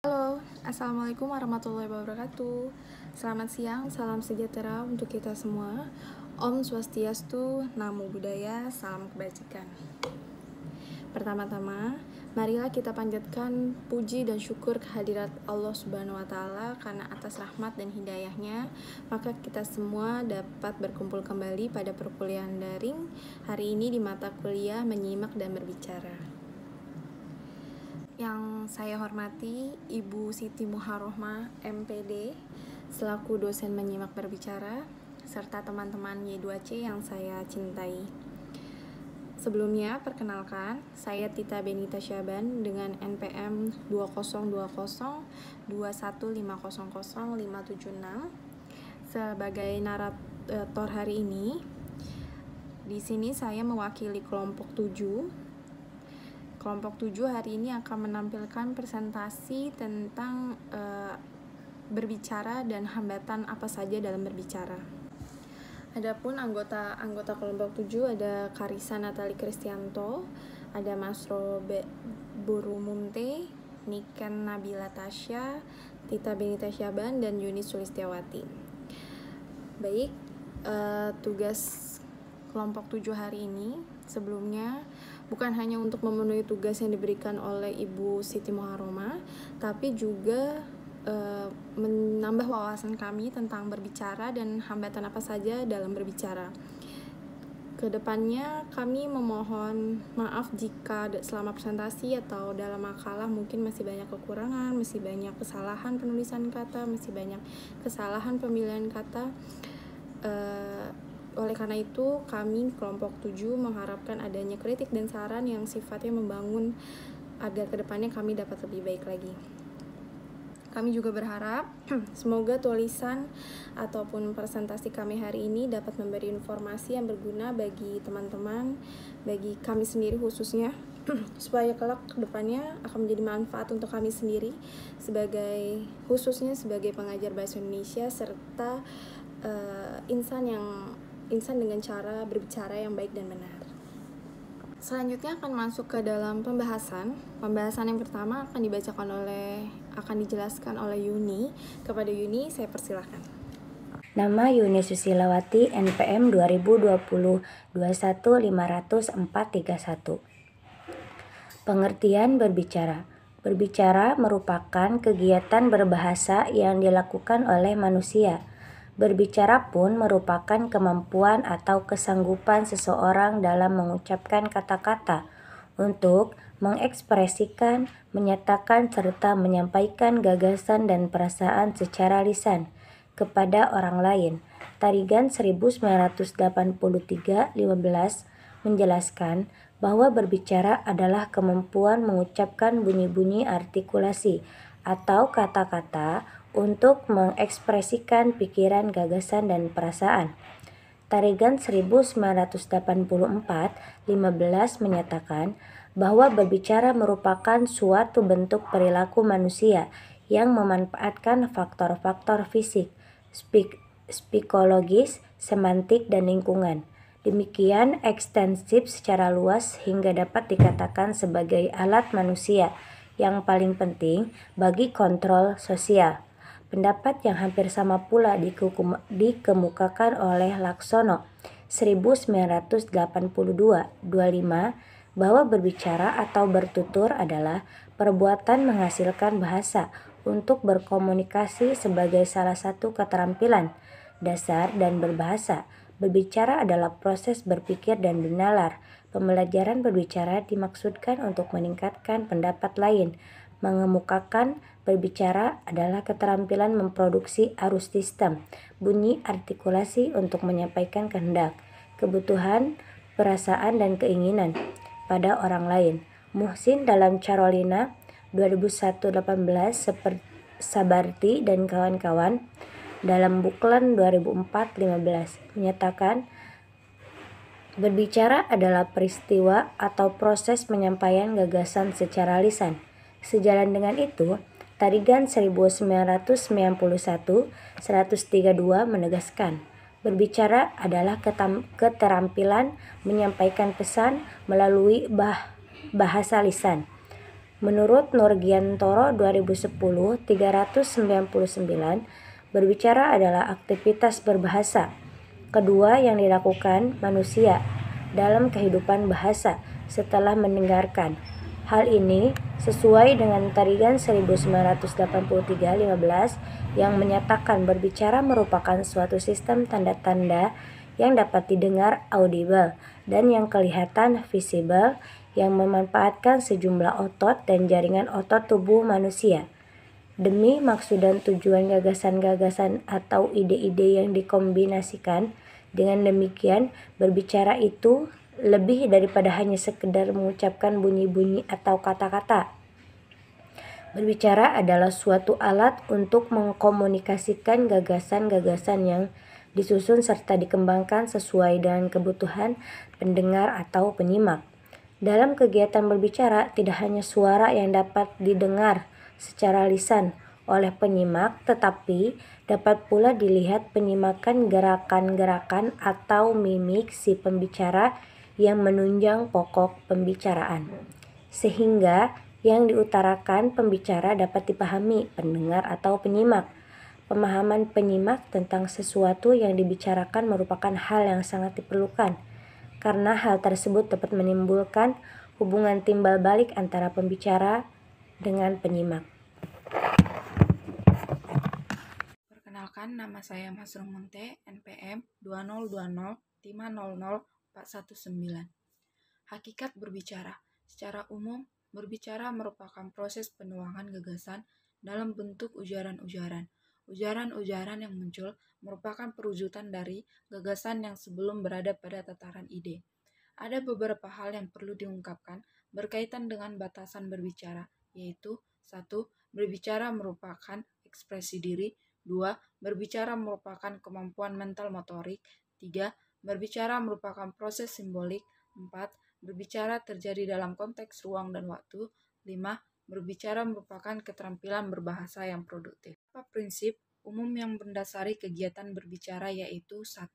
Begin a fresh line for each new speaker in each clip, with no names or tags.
Halo, Assalamualaikum warahmatullahi wabarakatuh. Selamat siang, salam sejahtera untuk kita semua. Om Swastiastu, Namo Buddhaya, salam kebajikan. Pertama-tama, marilah kita panjatkan puji dan syukur kehadirat Allah Subhanahu wa Ta'ala karena atas rahmat dan hidayahnya, maka kita semua dapat berkumpul kembali pada perkuliahan daring hari ini di mata kuliah menyimak dan berbicara. Yang saya hormati Ibu Siti Muharohmah MPD selaku dosen menyimak berbicara serta teman-teman Y2C yang saya cintai. Sebelumnya, perkenalkan, saya Tita Benita Syaban dengan NPM 202021500576 sebagai narator hari ini. Di sini saya mewakili kelompok 7. Kelompok 7 hari ini akan menampilkan presentasi tentang berbicara dan hambatan apa saja dalam berbicara. Adapun anggota kelompok 7 ada Karissa Natali Kristianto, ada Masro Burumumte, Niken Nabila Tasya, Tita Benita Syaban, dan Yuni Sulistiawati. Baik, tugas kelompok 7 hari ini sebelumnya bukan hanya untuk memenuhi tugas yang diberikan oleh Ibu Siti Muharohmah, tapi juga menambah wawasan kami tentang berbicara dan hambatan apa saja dalam berbicara. Kedepannya kami memohon maaf jika selama presentasi atau dalam makalah mungkin masih banyak kekurangan, masih banyak kesalahan penulisan kata, masih banyak kesalahan pemilihan kata. Oleh karena itu, kami kelompok 7 mengharapkan adanya kritik dan saran yang sifatnya membangun agar kedepannya kami dapat lebih baik lagi. Kami juga berharap semoga tulisan ataupun presentasi kami hari ini dapat memberi informasi yang berguna bagi teman-teman, bagi kami sendiri khususnya, supaya kelak kedepannya akan menjadi manfaat untuk kami sendiri khususnya sebagai pengajar bahasa Indonesia serta insan dengan cara berbicara yang baik dan benar. Selanjutnya akan masuk ke dalam pembahasan. Pembahasan yang pertama akan dijelaskan oleh Yuni. Kepada Yuni, saya persilahkan.
Nama Yuni Susilawati, NPM 2020 2150431. Pengertian berbicara. Berbicara merupakan kegiatan berbahasa yang dilakukan oleh manusia. Berbicara pun merupakan kemampuan atau kesanggupan seseorang dalam mengucapkan kata-kata untuk mengekspresikan, menyatakan, serta menyampaikan gagasan dan perasaan secara lisan kepada orang lain. Tarigan 1983-15 menjelaskan bahwa berbicara adalah kemampuan mengucapkan bunyi-bunyi artikulasi atau kata-kata untuk mengekspresikan pikiran, gagasan, dan perasaan. Tarigan 1984-15 menyatakan bahwa berbicara merupakan suatu bentuk perilaku manusia yang memanfaatkan faktor-faktor fisik, psikologis, semantik, dan lingkungan. Demikian ekstensif secara luas hingga dapat dikatakan sebagai alat manusia yang paling penting bagi kontrol sosial. Pendapat yang hampir sama pula dikemukakan oleh Laksono 1982-25 bahwa berbicara atau bertutur adalah perbuatan menghasilkan bahasa untuk berkomunikasi sebagai salah satu keterampilan dasar dan berbahasa. Berbicara adalah proses berpikir dan bernalar. Pembelajaran berbicara dimaksudkan untuk meningkatkan pendapat lain. Mengemukakan berbicara adalah keterampilan memproduksi arus sistem, bunyi artikulasi untuk menyampaikan kehendak, kebutuhan, perasaan, dan keinginan pada orang lain. Muhsin dalam Carolina 2001-18 Sabarti dan kawan-kawan dalam Buklan 2004-15 menyatakan berbicara adalah peristiwa atau proses penyampaian gagasan secara lisan. Sejalan dengan itu, Tarigan 1991-132 menegaskan berbicara adalah keterampilan menyampaikan pesan melalui bahasa lisan. Menurut Nurgiantoro 2010, 399, berbicara adalah aktivitas berbahasa kedua yang dilakukan manusia dalam kehidupan bahasa setelah mendengarkan. Hal ini sesuai dengan Tarigan 1983-15 yang menyatakan berbicara merupakan suatu sistem tanda-tanda yang dapat didengar audible dan yang kelihatan visible yang memanfaatkan sejumlah otot dan jaringan otot tubuh manusia demi maksud dan tujuan gagasan-gagasan atau ide-ide yang dikombinasikan. Dengan demikian, berbicara itu lebih daripada hanya sekedar mengucapkan bunyi-bunyi atau kata-kata. Berbicara adalah suatu alat untuk mengkomunikasikan gagasan-gagasan yang disusun serta dikembangkan sesuai dengan kebutuhan pendengar atau penyimak. Dalam kegiatan berbicara, tidak hanya suara yang dapat didengar secara lisan oleh penyimak, tetapi dapat pula dilihat penyimakan gerakan-gerakan atau mimik si pembicara yang menunjang pokok pembicaraan. Sehingga yang diutarakan pembicara dapat dipahami pendengar atau penyimak. Pemahaman penyimak tentang sesuatu yang dibicarakan merupakan hal yang sangat diperlukan, karena hal tersebut dapat menimbulkan hubungan timbal balik antara pembicara dengan penyimak.
Perkenalkan, nama saya Masrung Munte, NPM 2020500419. Hakikat berbicara. Secara umum, berbicara merupakan proses penuangan gagasan dalam bentuk ujaran-ujaran. Ujaran-ujaran yang muncul merupakan perwujudan dari gagasan yang sebelum berada pada tataran ide. Ada beberapa hal yang perlu diungkapkan berkaitan dengan batasan berbicara, yaitu 1. Berbicara merupakan ekspresi diri. 2. Berbicara merupakan kemampuan mental motorik. 3. Berbicara merupakan proses simbolik. 4. Berbicara terjadi dalam konteks ruang dan waktu. 5. Berbicara merupakan keterampilan berbahasa yang produktif. Prinsip umum yang mendasari kegiatan berbicara yaitu 1.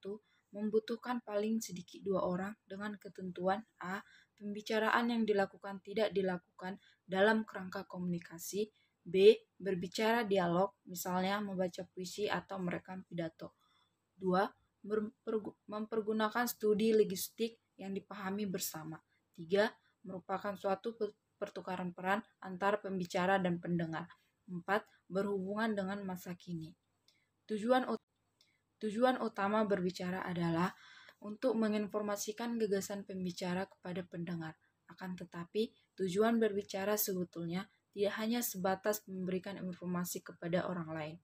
Membutuhkan paling sedikit 2 orang dengan ketentuan A. Pembicaraan yang dilakukan tidak dilakukan dalam kerangka komunikasi. B. Berbicara dialog, misalnya membaca puisi atau merekam pidato. 2. Mempergunakan studi linguistik yang dipahami bersama. 3. Merupakan suatu pertukaran peran antara pembicara dan pendengar. 4. Berhubungan dengan masa kini. Tujuan utama berbicara adalah untuk menginformasikan gagasan pembicara kepada pendengar. Akan tetapi, tujuan berbicara sebetulnya tidak hanya sebatas memberikan informasi kepada orang lain.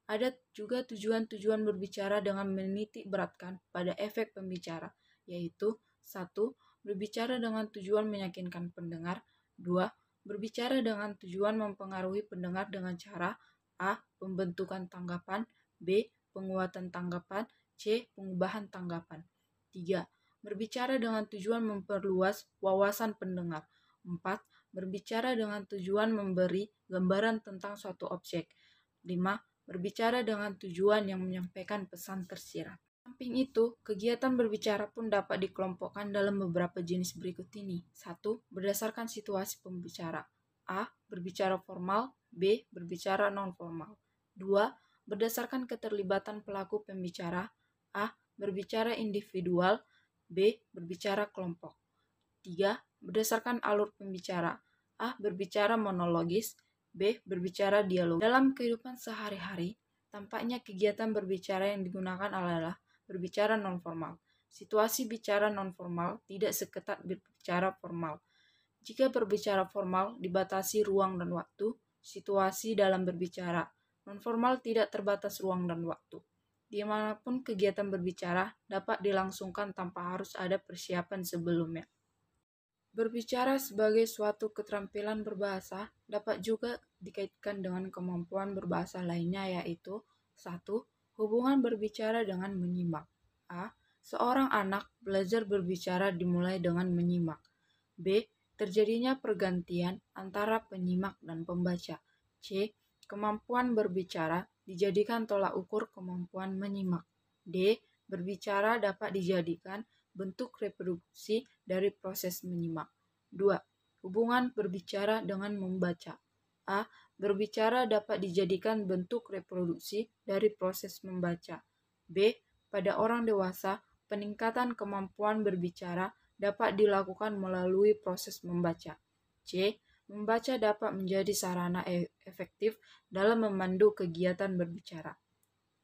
Ada juga tujuan-tujuan berbicara dengan menitik beratkan pada efek pembicara, yaitu 1. Berbicara dengan tujuan meyakinkan pendengar. 2. Berbicara dengan tujuan mempengaruhi pendengar dengan cara A. Pembentukan tanggapan. B. Penguatan tanggapan. C. Pengubahan tanggapan. 3. Berbicara dengan tujuan memperluas wawasan pendengar. 4. Berbicara dengan tujuan memberi gambaran tentang suatu objek. 5. Berbicara dengan tujuan yang menyampaikan pesan tersirat. Samping itu, kegiatan berbicara pun dapat dikelompokkan dalam beberapa jenis berikut ini. 1. Berdasarkan situasi pembicara. A. Berbicara formal. B. Berbicara non-formal. 2. Berdasarkan keterlibatan pelaku pembicara. A. Berbicara individual. B. Berbicara kelompok. 3. Berdasarkan alur pembicara. A. Berbicara monologis. B. Berbicara dialog. Dalam kehidupan sehari-hari, tampaknya kegiatan berbicara yang digunakan adalah berbicara non-formal. Situasi bicara non-formal tidak seketat berbicara formal. Jika berbicara formal dibatasi ruang dan waktu, situasi dalam berbicara non-formal tidak terbatas ruang dan waktu. Dimanapun kegiatan berbicara dapat dilangsungkan tanpa harus ada persiapan sebelumnya. Berbicara sebagai suatu keterampilan berbahasa dapat juga dikaitkan dengan kemampuan berbahasa lainnya, yaitu 1. Hubungan berbicara dengan menyimak. A. Seorang anak belajar berbicara dimulai dengan menyimak. B. Terjadinya pergantian antara penyimak dan pembaca. C. Kemampuan berbicara dijadikan tolak ukur kemampuan menyimak. D. Berbicara dapat dijadikan bentuk reproduksi dari proses menyimak. 2.
Hubungan berbicara dengan membaca. A. Berbicara dapat dijadikan bentuk reproduksi dari proses membaca. B. Pada orang dewasa, peningkatan kemampuan berbicara dapat dilakukan melalui proses membaca. C. Membaca dapat menjadi sarana efektif dalam memandu kegiatan berbicara.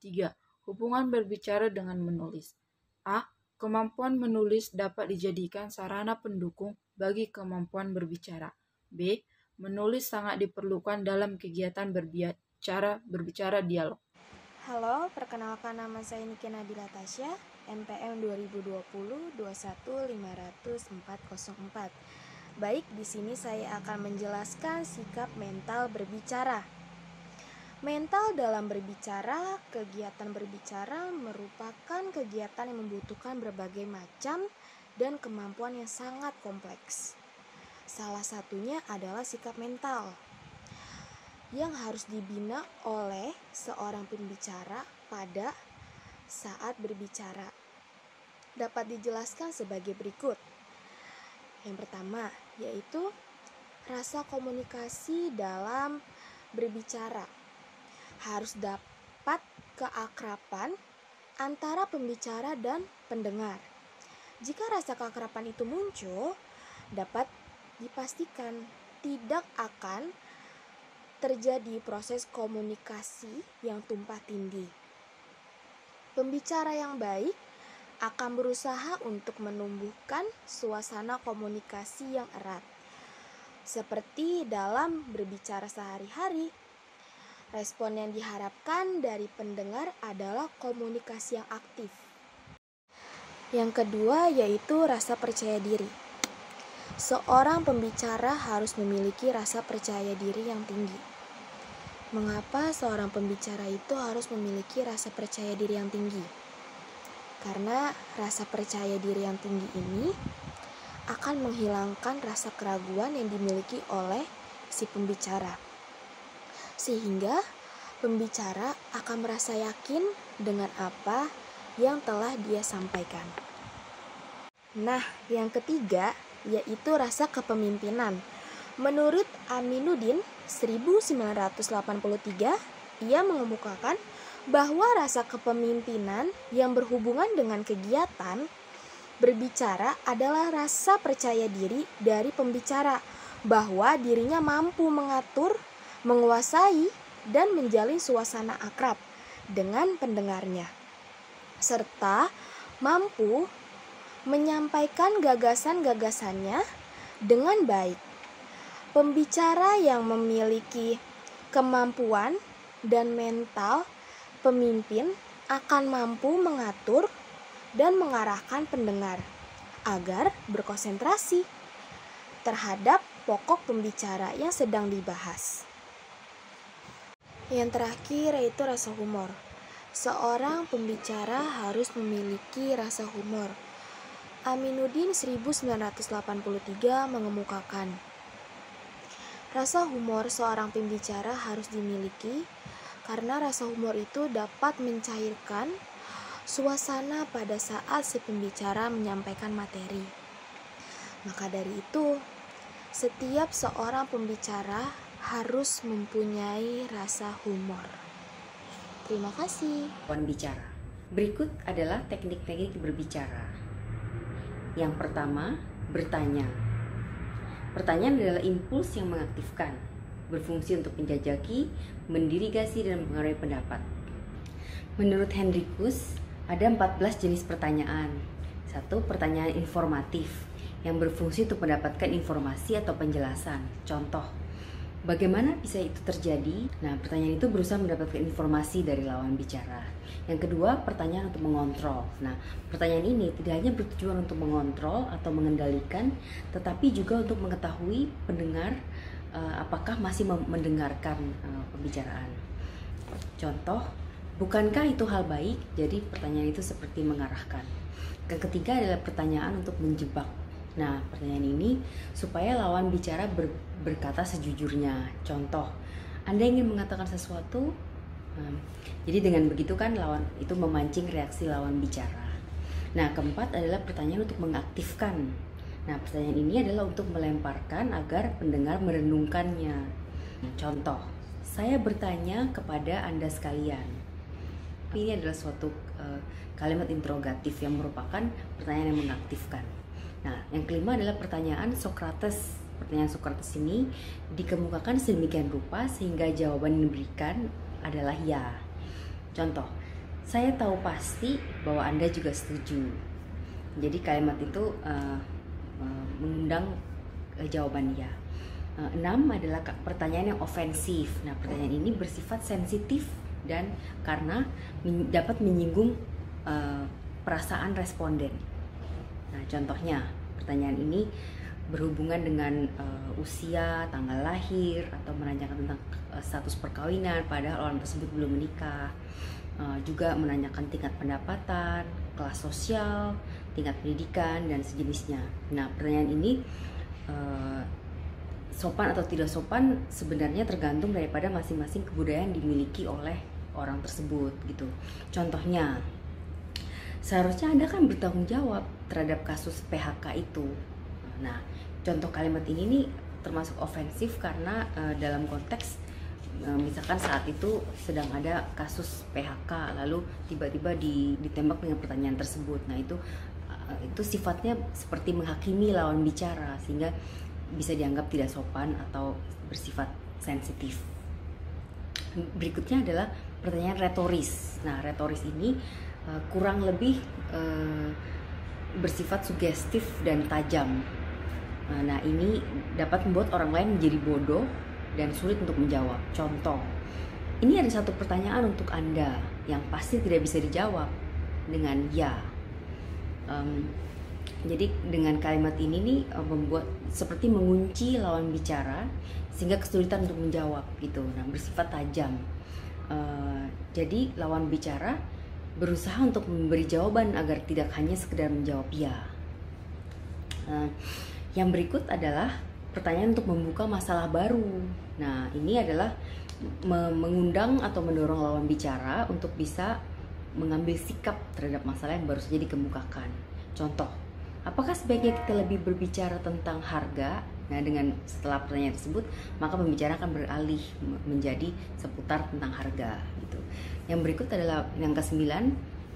3. Hubungan berbicara dengan menulis. A. Kemampuan menulis dapat dijadikan sarana pendukung bagi kemampuan berbicara. B. Menulis sangat diperlukan dalam kegiatan berbicara dialog.
Halo, perkenalkan nama saya Niki Nabila Tasya, NPM 2020-21-500-404. Baik, di sini saya akan menjelaskan sikap mental berbicara. Mental dalam berbicara, kegiatan berbicara merupakan kegiatan yang membutuhkan berbagai macam dan kemampuan yang sangat kompleks. Salah satunya adalah sikap mental yang harus dibina oleh seorang pembicara pada saat berbicara. Dapat dijelaskan sebagai berikut. Yang pertama, yaitu rasa komunikasi dalam berbicara. Harus dapat keakraban antara pembicara dan pendengar. Jika rasa keakraban itu muncul, dapat dipastikan tidak akan terjadi proses komunikasi yang tumpah tindih. Pembicara yang baik akan berusaha untuk menumbuhkan suasana komunikasi yang erat. Seperti dalam berbicara sehari-hari, respon yang diharapkan dari pendengar adalah komunikasi yang aktif. Yang kedua yaitu rasa percaya diri. Seorang pembicara harus memiliki rasa percaya diri yang tinggi. Mengapa seorang pembicara itu harus memiliki rasa percaya diri yang tinggi? Karena rasa percaya diri yang tinggi ini akan menghilangkan rasa keraguan yang dimiliki oleh si pembicara. Sehingga pembicara akan merasa yakin dengan apa yang telah dia sampaikan. Nah, yang ketiga yaitu rasa kepemimpinan. Menurut Aminuddin 1983, ia mengemukakan bahwa rasa kepemimpinan yang berhubungan dengan kegiatan berbicara adalah rasa percaya diri dari pembicara bahwa dirinya mampu mengatur, menguasai, dan menjalin suasana akrab dengan pendengarnya, serta mampu menyampaikan gagasan-gagasannya dengan baik. Pembicara yang memiliki kemampuan dan mental pemimpin akan mampu mengatur dan mengarahkan pendengar agar berkonsentrasi terhadap pokok pembicara yang sedang dibahas. Yang terakhir yaitu rasa humor. Seorang pembicara harus memiliki rasa humor. Aminuddin 1983 mengemukakan, rasa humor seorang pembicara harus dimiliki karena rasa humor itu dapat mencairkan suasana pada saat si pembicara menyampaikan materi. Maka dari itu, setiap seorang pembicara harus mempunyai rasa humor. Terima kasih.
Bicara. Berikut adalah teknik-teknik berbicara. Yang pertama, bertanya. Pertanyaan adalah impuls yang mengaktifkan, berfungsi untuk menjajaki, mendirigasi, dan mempengaruhi pendapat. Menurut Hendrikus, ada 14 jenis pertanyaan. 1. Pertanyaan informatif, yang berfungsi untuk mendapatkan informasi atau penjelasan. Contoh, bagaimana bisa itu terjadi? Nah, pertanyaan itu berusaha mendapatkan informasi dari lawan bicara. Yang kedua, pertanyaan untuk mengontrol. Nah, pertanyaan ini tidak hanya bertujuan untuk mengontrol atau mengendalikan, tetapi juga untuk mengetahui pendengar apakah masih mendengarkan pembicaraan. Contoh, bukankah itu hal baik? Jadi pertanyaan itu seperti mengarahkan. Yang ketiga adalah pertanyaan untuk menjebak. Nah, pertanyaan ini supaya lawan bicara berkata sejujurnya. Contoh, Anda ingin mengatakan sesuatu, jadi dengan begitu kan lawan itu memancing reaksi lawan bicara. Nah, keempat adalah pertanyaan untuk mengaktifkan.
Nah, pertanyaan ini adalah untuk melemparkan agar pendengar merenungkannya. Contoh, saya bertanya kepada Anda sekalian. Ini adalah suatu kalimat interrogatif yang merupakan pertanyaan yang mengaktifkan. Nah, yang kelima adalah pertanyaan Socrates. Pertanyaan Socrates ini dikemukakan sedemikian rupa sehingga jawaban yang diberikan adalah ya. Contoh, saya tahu pasti bahwa Anda juga setuju. Jadi kalimat itu mengundang jawaban ya. 6 adalah pertanyaan yang ofensif. Nah, pertanyaan ini bersifat sensitif dan karena dapat menyinggung perasaan responden. Nah, contohnya pertanyaan ini berhubungan dengan usia, tanggal lahir, atau menanyakan tentang status perkawinan padahal orang tersebut belum menikah. Juga menanyakan tingkat pendapatan, kelas sosial, tingkat pendidikan, dan sejenisnya. Nah, pertanyaan ini sopan atau tidak sopan sebenarnya tergantung daripada masing-masing kebudayaan dimiliki oleh orang tersebut gitu. Contohnya, seharusnya Anda kan bertanggung jawab terhadap kasus PHK itu. Nah, contoh kalimat ini nih termasuk ofensif karena dalam konteks misalkan saat itu sedang ada kasus PHK lalu tiba-tiba ditembak dengan pertanyaan tersebut. Nah, itu sifatnya seperti menghakimi lawan bicara sehingga bisa dianggap tidak sopan atau bersifat sensitif. Berikutnya adalah pertanyaan retoris. Nah, retoris ini kurang lebih bersifat sugestif dan tajam. Nah, ini dapat membuat orang lain menjadi bodoh dan sulit untuk menjawab. Contoh, ini ada satu pertanyaan untuk Anda yang pasti tidak bisa dijawab dengan ya. Jadi dengan kalimat ini nih membuat seperti mengunci lawan bicara sehingga kesulitan untuk menjawab gitu. Nah, bersifat tajam. Jadi lawan bicara berusaha untuk memberi jawaban agar tidak hanya sekedar menjawab ya. Yang berikut adalah pertanyaan untuk membuka masalah baru. Nah, ini adalah mengundang atau mendorong lawan bicara untuk bisa mengambil sikap terhadap masalah yang baru saja dikemukakan. Contoh, apakah sebaiknya kita lebih berbicara tentang harga? Nah, dengan setelah pertanyaan tersebut, maka pembicara akan beralih menjadi seputar tentang harga gitu. Yang berikut adalah yang ke-9,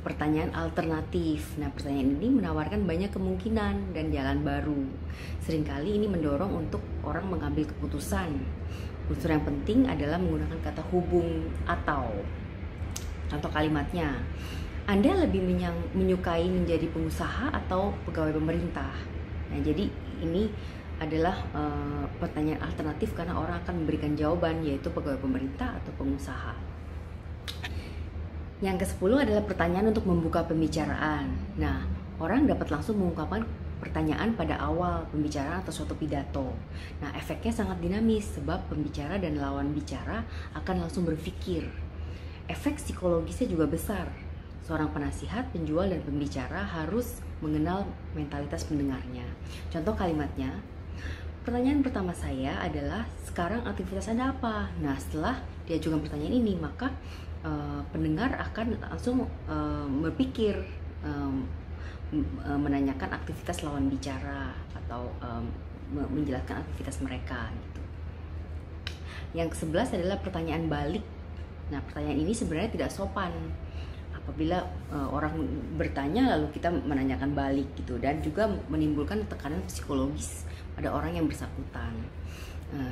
pertanyaan alternatif. Nah, pertanyaan ini menawarkan banyak kemungkinan dan jalan baru. Seringkali ini mendorong untuk orang mengambil keputusan. Unsur yang penting adalah menggunakan kata hubung atau. Contoh kalimatnya, Anda lebih menyukai menjadi pengusaha atau pegawai pemerintah? Nah, jadi ini adalah pertanyaan alternatif karena orang akan memberikan jawaban yaitu pegawai pemerintah atau pengusaha. Yang ke-10 adalah pertanyaan untuk membuka pembicaraan. Nah, orang dapat langsung mengungkapkan pertanyaan pada awal pembicaraan atau suatu pidato. Nah, efeknya sangat dinamis sebab pembicara dan lawan bicara akan langsung berpikir. Efek psikologisnya juga besar. Seorang penasihat, penjual, dan pembicara harus mengenal mentalitas pendengarnya. Contoh kalimatnya, pertanyaan pertama saya adalah, sekarang aktivitas Anda apa? Nah, setelah diajukan pertanyaan ini, maka pendengar akan langsung berpikir menanyakan aktivitas lawan bicara atau menjelaskan aktivitas mereka gitu. Yang ke-11 adalah pertanyaan balik. Nah, pertanyaan ini sebenarnya tidak sopan apabila orang bertanya lalu kita menanyakan balik gitu, dan juga menimbulkan tekanan psikologis pada orang yang bersangkutan.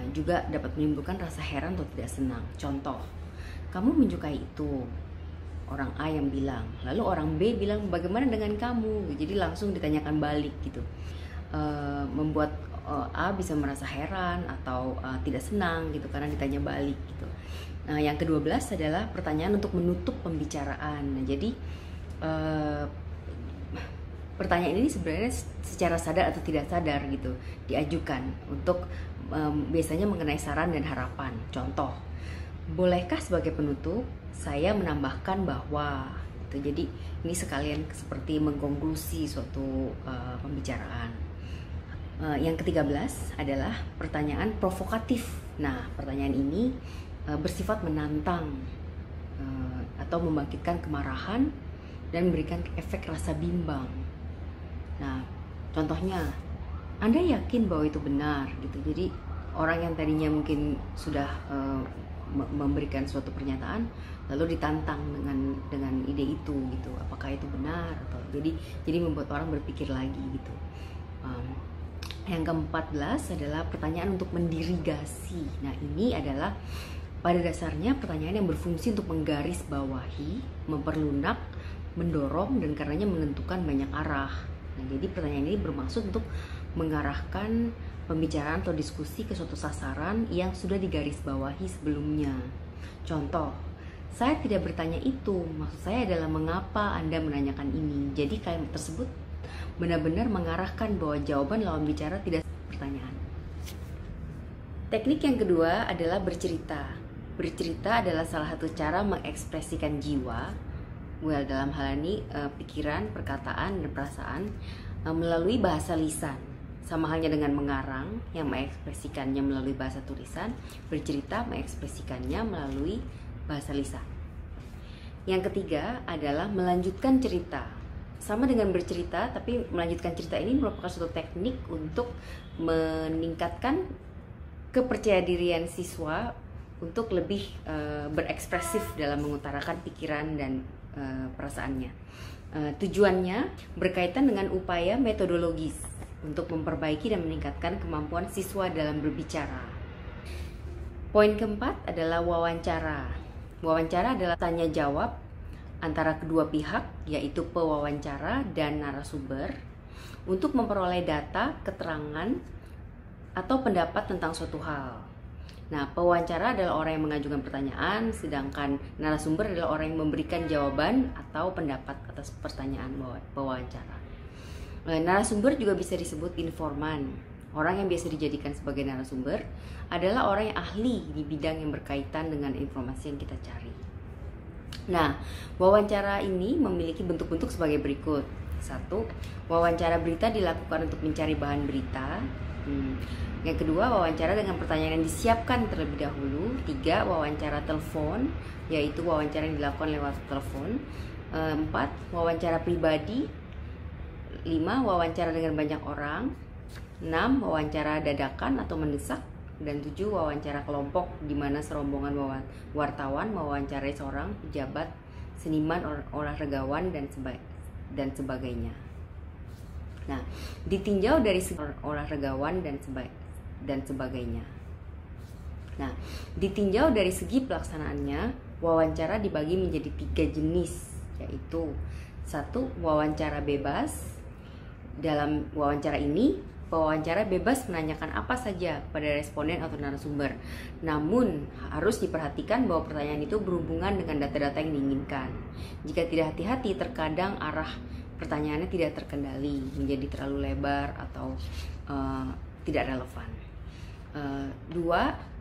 Juga dapat menimbulkan rasa heran atau tidak senang. Contoh, kamu menyukai itu, orang A yang bilang, lalu orang B bilang bagaimana dengan kamu, jadi langsung ditanyakan balik gitu, membuat A bisa merasa heran atau tidak senang gitu karena ditanya balik gitu. Nah, yang ke-12 adalah pertanyaan untuk menutup pembicaraan. Nah, jadi pertanyaan ini sebenarnya secara sadar atau tidak sadar gitu diajukan untuk biasanya mengenai saran dan harapan. Contoh, bolehkah sebagai penutup saya menambahkan bahwa gitu. Jadi ini sekalian seperti mengkonklusi suatu pembicaraan. Yang ke-13 adalah pertanyaan provokatif. Nah, pertanyaan ini bersifat menantang atau membangkitkan kemarahan dan memberikan efek rasa bimbang. Nah, contohnya, Anda yakin bahwa itu benar gitu. Jadi orang yang tadinya mungkin sudah memberikan suatu pernyataan lalu ditantang dengan ide itu gitu, apakah itu benar atau jadi membuat orang berpikir lagi gitu. Yang ke-14 adalah pertanyaan untuk mendirigasi. Nah, ini adalah pada dasarnya pertanyaan yang berfungsi untuk menggarisbawahi, memperlunak, mendorong, dan karenanya menentukan banyak arah. Nah, jadi pertanyaan ini bermaksud untuk mengarahkan pembicaraan atau diskusi ke suatu sasaran yang sudah digarisbawahi sebelumnya. Contoh, saya tidak bertanya itu, maksud saya adalah mengapa Anda menanyakan ini. Jadi kalimat tersebut benar-benar mengarahkan bahwa jawaban lawan bicara tidak pertanyaan. Teknik yang kedua adalah bercerita. Bercerita adalah salah satu cara mengekspresikan jiwa, dalam hal ini pikiran, perkataan, dan perasaan melalui bahasa lisan. Sama halnya dengan mengarang yang mengekspresikannya melalui bahasa tulisan, bercerita mengekspresikannya melalui bahasa lisan. Yang ketiga adalah melanjutkan cerita. Sama dengan bercerita, tapi melanjutkan cerita ini merupakan suatu teknik untuk meningkatkan kepercayaan siswa untuk lebih berekspresif dalam mengutarakan pikiran dan perasaannya. Tujuannya berkaitan dengan upaya metodologis untuk memperbaiki dan meningkatkan kemampuan siswa dalam berbicara. Poin keempat adalah wawancara. Wawancara adalah tanya jawab antara kedua pihak, yaitu pewawancara dan narasumber, untuk memperoleh data, keterangan, atau pendapat tentang suatu hal. Nah, pewawancara adalah orang yang mengajukan pertanyaan, sedangkan narasumber adalah orang yang memberikan jawaban atau pendapat atas pertanyaan pewawancara. Narasumber juga bisa disebut informan. Orang yang biasa dijadikan sebagai narasumber adalah orang yang ahli di bidang yang berkaitan dengan informasi yang kita cari. Nah, wawancara ini memiliki bentuk-bentuk sebagai berikut. 1. Wawancara berita dilakukan untuk mencari bahan berita. Yang kedua, wawancara dengan pertanyaan yang disiapkan terlebih dahulu. 3. Wawancara telepon, yaitu wawancara yang dilakukan lewat telepon. 4. Wawancara pribadi. 5. Wawancara dengan banyak orang. 6. Wawancara dadakan atau mendesak. Dan 7. Wawancara kelompok, di mana serombongan wartawan mewawancarai seorang pejabat, seniman, olahragawan, dan sebagainya. Nah, ditinjau dari segi olahragawan dan sebagainya. Nah, ditinjau dari segi pelaksanaannya, wawancara dibagi menjadi 3 jenis, yaitu 1. Wawancara bebas. Dalam wawancara ini, pewawancara bebas menanyakan apa saja pada responden atau narasumber. Namun, harus diperhatikan bahwa pertanyaan itu berhubungan dengan data-data yang diinginkan. Jika tidak hati-hati, terkadang arah pertanyaannya tidak terkendali, menjadi terlalu lebar atau tidak relevan. 2.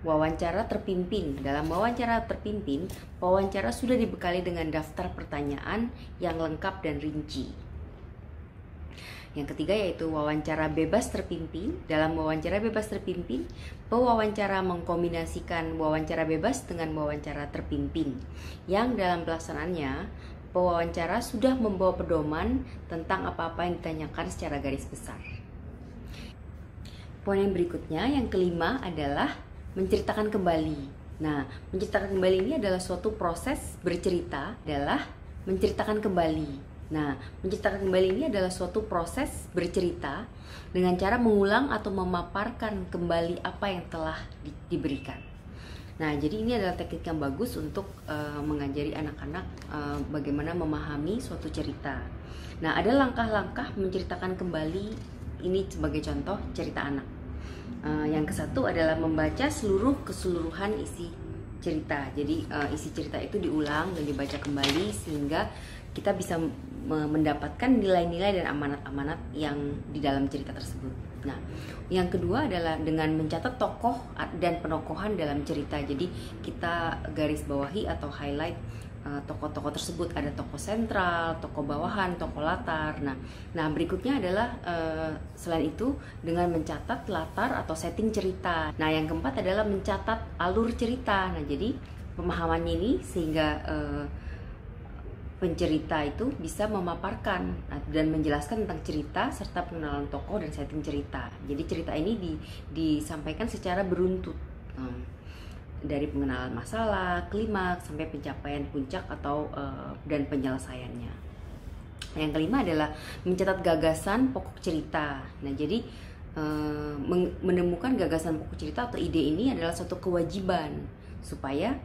Wawancara terpimpin. Dalam wawancara terpimpin, pewawancara sudah dibekali dengan daftar pertanyaan yang lengkap dan rinci. Yang ketiga yaitu wawancara bebas terpimpin. Dalam wawancara bebas terpimpin, pewawancara mengkombinasikan wawancara bebas dengan wawancara terpimpin, yang dalam pelaksanaannya pewawancara sudah membawa pedoman tentang apa-apa yang ditanyakan secara garis besar. Poin yang berikutnya, yang kelima, adalah menceritakan kembali. Nah, menceritakan kembali ini adalah suatu proses bercerita, adalah menceritakan kembali. Nah, menceritakan kembali ini adalah suatu proses bercerita dengan cara mengulang atau memaparkan kembali apa yang telah diberikan. Nah, jadi ini adalah teknik yang bagus untuk mengajari anak-anak bagaimana memahami suatu cerita. Nah, ada langkah-langkah menceritakan kembali ini sebagai contoh cerita anak. Yang ke-1 adalah membaca keseluruhan isi cerita. Jadi isi cerita itu diulang dan dibaca kembali sehingga kita bisa mendapatkan nilai-nilai dan amanat-amanat yang di dalam cerita tersebut. Nah, yang kedua adalah dengan mencatat tokoh dan penokohan dalam cerita. Jadi kita garis bawahi atau highlight tokoh-tokoh tersebut. Ada tokoh sentral, tokoh bawahan, tokoh latar. Nah berikutnya adalah selain itu dengan mencatat latar atau setting cerita. Nah, yang keempat adalah mencatat alur cerita. Nah, jadi pemahamannya ini sehingga pencerita itu bisa memaparkan dan menjelaskan tentang cerita serta pengenalan tokoh dan setting cerita. Jadi cerita ini disampaikan secara beruntut, dari pengenalan masalah, klimaks sampai pencapaian puncak atau dan penyelesaiannya. Yang kelima adalah mencatat gagasan pokok cerita. Nah, jadi menemukan gagasan pokok cerita atau ide ini adalah suatu kewajiban supaya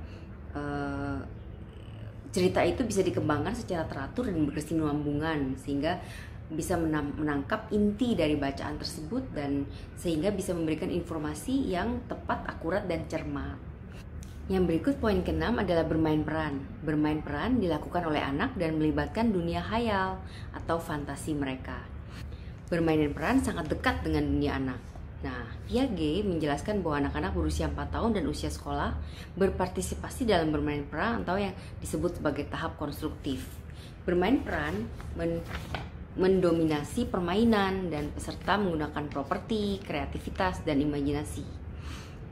cerita itu bisa dikembangkan secara teratur dan berkesinambungan sehingga bisa menangkap inti dari bacaan tersebut dan sehingga bisa memberikan informasi yang tepat, akurat, dan cermat. Yang berikut poin ke-6 adalah bermain peran. Bermain peran dilakukan oleh anak dan melibatkan dunia khayal atau fantasi mereka. Bermain peran sangat dekat dengan dunia anak. Nah, Piaget menjelaskan bahwa anak-anak berusia 4 tahun dan usia sekolah berpartisipasi dalam bermain peran atau yang disebut sebagai tahap konstruktif. Bermain peran mendominasi permainan dan peserta menggunakan properti, kreativitas, dan imajinasi.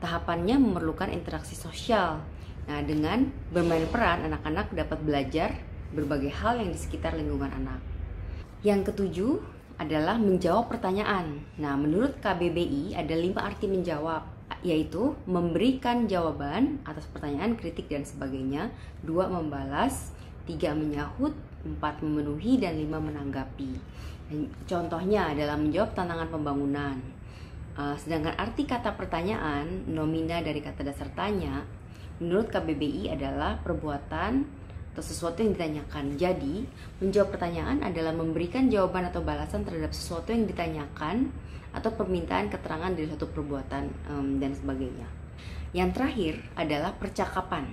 Tahapannya memerlukan interaksi sosial. Nah, dengan bermain peran, anak-anak dapat belajar berbagai hal yang di sekitar lingkungan anak. Yang ketujuh adalah menjawab pertanyaan. Nah, menurut KBBI ada 5 arti menjawab, yaitu memberikan jawaban atas pertanyaan, kritik, dan sebagainya, 2 membalas, 3 menyahut, 4 memenuhi, dan 5 menanggapi. Contohnya adalah menjawab tantangan pembangunan. Sedangkan arti kata pertanyaan, nomina dari kata dasar tanya, menurut KBBI adalah perbuatan atau sesuatu yang ditanyakan. Jadi, menjawab pertanyaan adalah memberikan jawaban atau balasan terhadap sesuatu yang ditanyakan atau permintaan keterangan dari suatu perbuatan dan sebagainya. Yang terakhir adalah percakapan.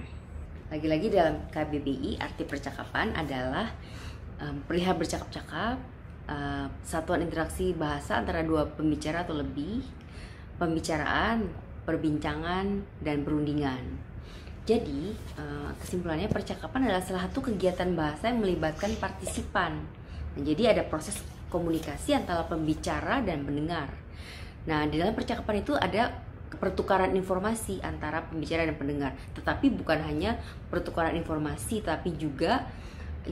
Lagi-lagi dalam KBBI, arti percakapan adalah perihal bercakap-cakap, satuan interaksi bahasa antara dua pembicara atau lebih, pembicaraan, perbincangan, dan perundingan. Jadi, kesimpulannya percakapan adalah salah satu kegiatan bahasa yang melibatkan partisipan. Nah, jadi ada proses komunikasi antara pembicara dan pendengar. Nah, di dalam percakapan itu ada pertukaran informasi antara pembicara dan pendengar. Tetapi bukan hanya pertukaran informasi, tapi juga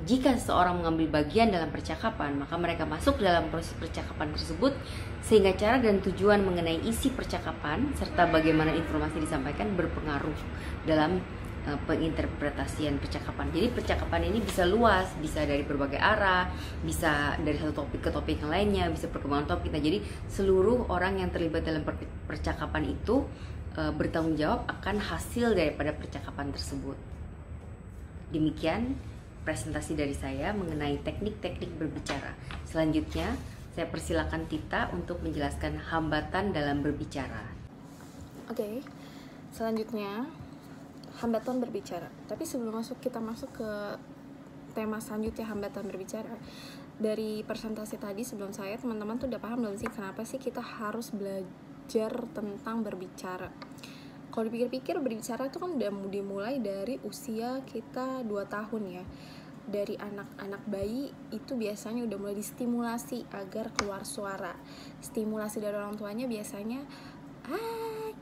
jika seseorang mengambil bagian dalam percakapan, maka mereka masuk dalam proses percakapan tersebut sehingga cara dan tujuan mengenai isi percakapan serta bagaimana informasi disampaikan berpengaruh dalam penginterpretasian percakapan. Jadi percakapan ini bisa luas, bisa dari berbagai arah, bisa dari satu topik ke topik yang lainnya, bisa perkembangan topik. Nah, jadi seluruh orang yang terlibat dalam percakapan itu bertanggung jawab akan hasil daripada percakapan tersebut. Demikian presentasi dari saya mengenai teknik-teknik berbicara. Selanjutnya, saya persilakan Tita untuk menjelaskan hambatan dalam berbicara.
Oke, selanjutnya hambatan berbicara. Tapi sebelum kita masuk ke tema selanjutnya, hambatan berbicara, dari presentasi tadi sebelum saya, teman-teman tuh udah paham belum sih kenapa sih kita harus belajar tentang berbicara? Kalau dipikir-pikir, berbicara itu kan udah dimulai dari usia kita 2 tahun ya. Dari anak-anak bayi itu biasanya udah mulai distimulasi agar keluar suara. Stimulasi dari orang tuanya biasanya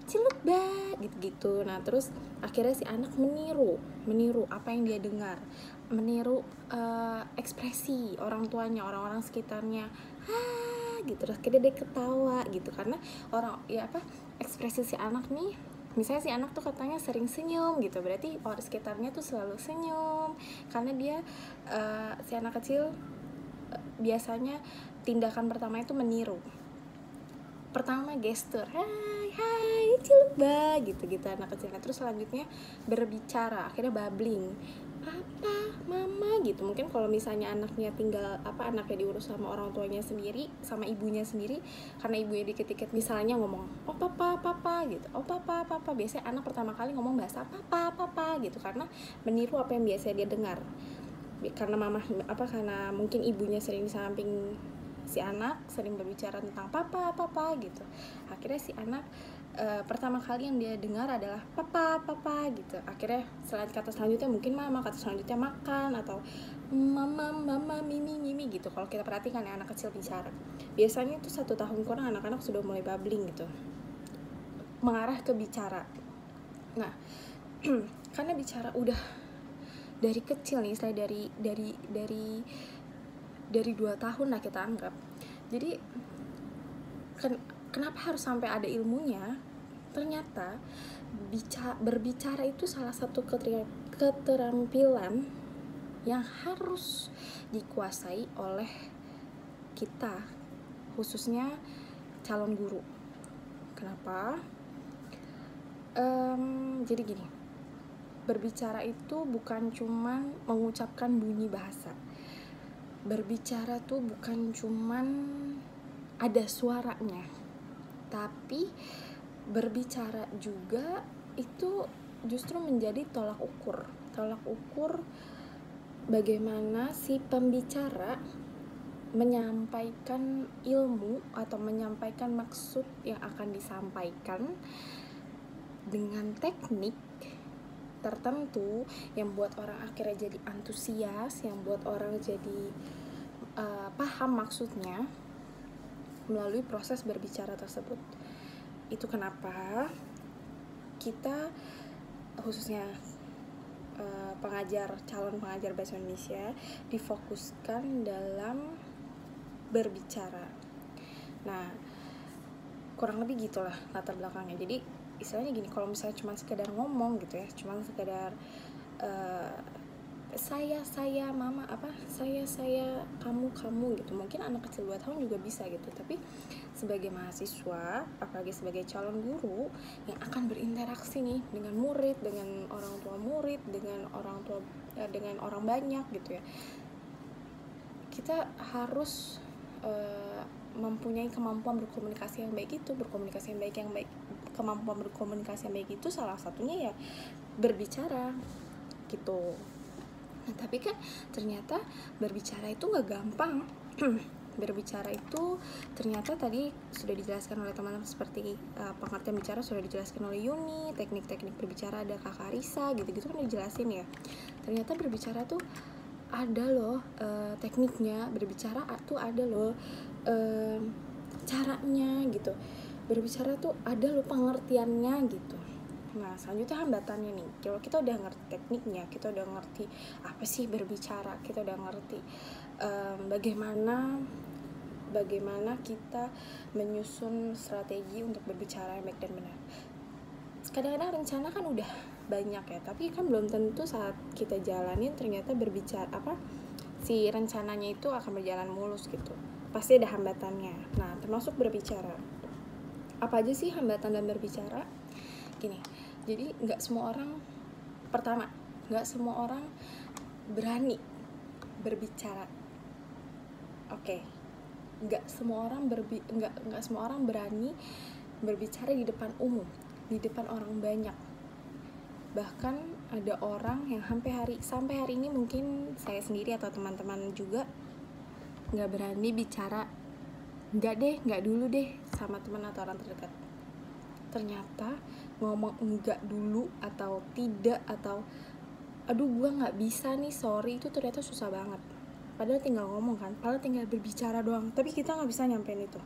cilik banget gitu-gitu. Nah, terus akhirnya si anak meniru apa yang dia dengar, meniru ekspresi orang tuanya, orang-orang sekitarnya, gitu. Terus akhirnya dia ketawa gitu karena ekspresi si anak nih. Misalnya si anak tuh katanya sering senyum gitu, berarti orang sekitarnya tuh selalu senyum karena dia si anak kecil biasanya tindakan pertama itu meniru. Pertama gestur, hai cilba gitu anak kecilnya. Terus selanjutnya berbicara, akhirnya babbling, papa, mama gitu. Mungkin kalau misalnya anaknya anaknya diurus sama orang tuanya sendiri, sama ibunya sendiri, karena ibunya dikit-dikit misalnya ngomong oh papa gitu, oh papa, biasanya anak pertama kali ngomong bahasa papa gitu karena meniru apa yang biasa dia dengar. Karena karena mungkin ibunya sering di samping si anak, sering berbicara tentang papa gitu, akhirnya si anak pertama kali yang dia dengar adalah papa gitu. Akhirnya kata selanjutnya mungkin mama, kata selanjutnya makan, atau mama, mimi gitu. Kalau kita perhatikan ya, anak kecil bicara biasanya itu 1 tahun kurang anak-anak sudah mulai babbling gitu, mengarah ke bicara. Nah, karena bicara udah dari kecil nih, saya dari 2 tahun lah kita anggap. Jadi kenapa harus sampai ada ilmunya? Ternyata berbicara itu salah satu keterampilan yang harus dikuasai oleh kita, khususnya calon guru. Kenapa? Jadi gini, berbicara itu bukan cuman mengucapkan bunyi bahasa. Berbicara tuh bukan cuman ada suaranya, tapi berbicara juga itu justru menjadi tolak ukur bagaimana si pembicara menyampaikan ilmu atau menyampaikan maksud yang akan disampaikan dengan teknik tertentu yang buat orang akhirnya jadi antusias, yang buat orang jadi paham maksudnya melalui proses berbicara tersebut. Itu kenapa kita khususnya calon pengajar bahasa Indonesia difokuskan dalam berbicara. Nah, kurang lebih gitulah latar belakangnya. Jadi istilahnya gini, kalau misalnya cuma sekedar ngomong gitu ya, cuma sekedar saya mama saya kamu gitu, mungkin anak kecil 2 tahun juga bisa gitu. Tapi sebagai mahasiswa, apalagi sebagai calon guru yang akan berinteraksi nih dengan murid, dengan orang tua murid, dengan orang banyak gitu ya, kita harus mempunyai kemampuan berkomunikasi yang baik. Kemampuan berkomunikasi yang baik itu salah satunya ya berbicara gitu. Nah, tapi kan ternyata berbicara itu nggak gampang. Berbicara itu ternyata tadi sudah dijelaskan oleh teman-teman, seperti pengertian bicara sudah dijelaskan oleh Yuni, teknik-teknik berbicara ada Kakak Risa, gitu-gitu kan dijelasin ya. Ternyata berbicara tuh ada loh tekniknya, berbicara tuh ada loh caranya gitu. Berbicara tuh ada loh pengertiannya gitu. Nah, selanjutnya hambatannya nih, kalau kita udah ngerti tekniknya, kita udah ngerti apa sih berbicara, kita udah ngerti bagaimana kita menyusun strategi untuk berbicara yang baik dan benar. Kadang-kadang rencana kan udah banyak ya, tapi kan belum tentu saat kita jalanin ternyata berbicara si rencananya itu akan berjalan mulus gitu. Pasti ada hambatannya. Nah, termasuk berbicara. Apa aja sih hambatan dalam berbicara? Gini, jadi nggak semua orang berani berbicara. Oke. Nggak semua orang berani berbicara di depan umum, di depan orang banyak. Bahkan ada orang yang sampai hari ini, mungkin saya sendiri atau teman-teman juga nggak berani bicara nggak dulu deh sama teman atau orang terdekat. Ternyata ngomong enggak dulu atau tidak atau aduh gue nggak bisa nih, sorry, itu ternyata susah banget. Padahal tinggal ngomong kan, padahal tinggal berbicara doang, tapi kita nggak bisa nyampein itu.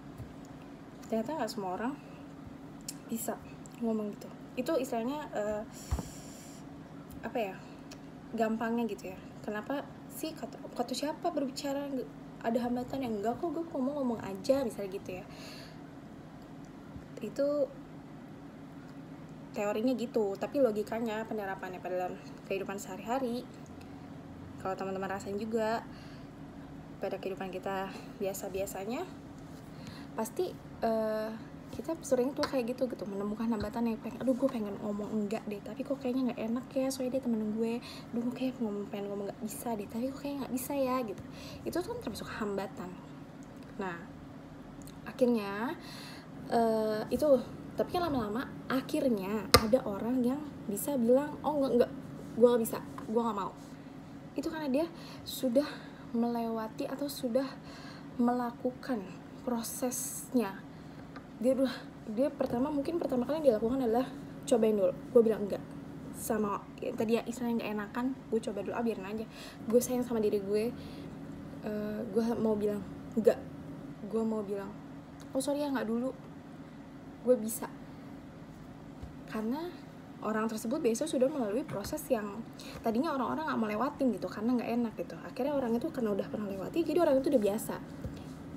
Ternyata nggak semua orang bisa ngomong gitu. Itu istilahnya gampangnya gitu ya. Kenapa sih kata siapa berbicara ada hambatan? Yang enggak kok, gue ngomong aja misalnya gitu ya. Itu teorinya gitu, tapi logikanya, penerapannya pada dalam kehidupan sehari-hari, kalau teman-teman rasain juga pada kehidupan kita biasa-biasanya, pasti kita sering tuh kayak gitu menemukan hambatan yang gue pengen ngomong enggak deh, tapi kok kayaknya nggak enak ya, soalnya dia temen gue, gue kayak pengen ngomong nggak bisa deh, tapi kok kayaknya nggak bisa ya gitu. Itu tuh termasuk hambatan. Nah, akhirnya itu, tapi kan lama-lama akhirnya ada orang yang bisa bilang enggak, gue nggak bisa, gue nggak mau. Itu karena dia sudah melewati atau sudah melakukan prosesnya. Dia pertama kali yang dilakukan adalah cobain dulu. Gue bilang enggak sama tadi ya, istilahnya nggak enakan, gue coba dulu, biarin aja, gue sayang sama diri gue. Gue mau bilang enggak, gue mau bilang sorry ya, nggak dulu, gue bisa. Karena orang tersebut biasanya sudah melalui proses yang tadinya orang-orang nggak melewatin gitu karena nggak enak gitu. Akhirnya orang itu karena udah pernah lewati, jadi orang itu udah biasa.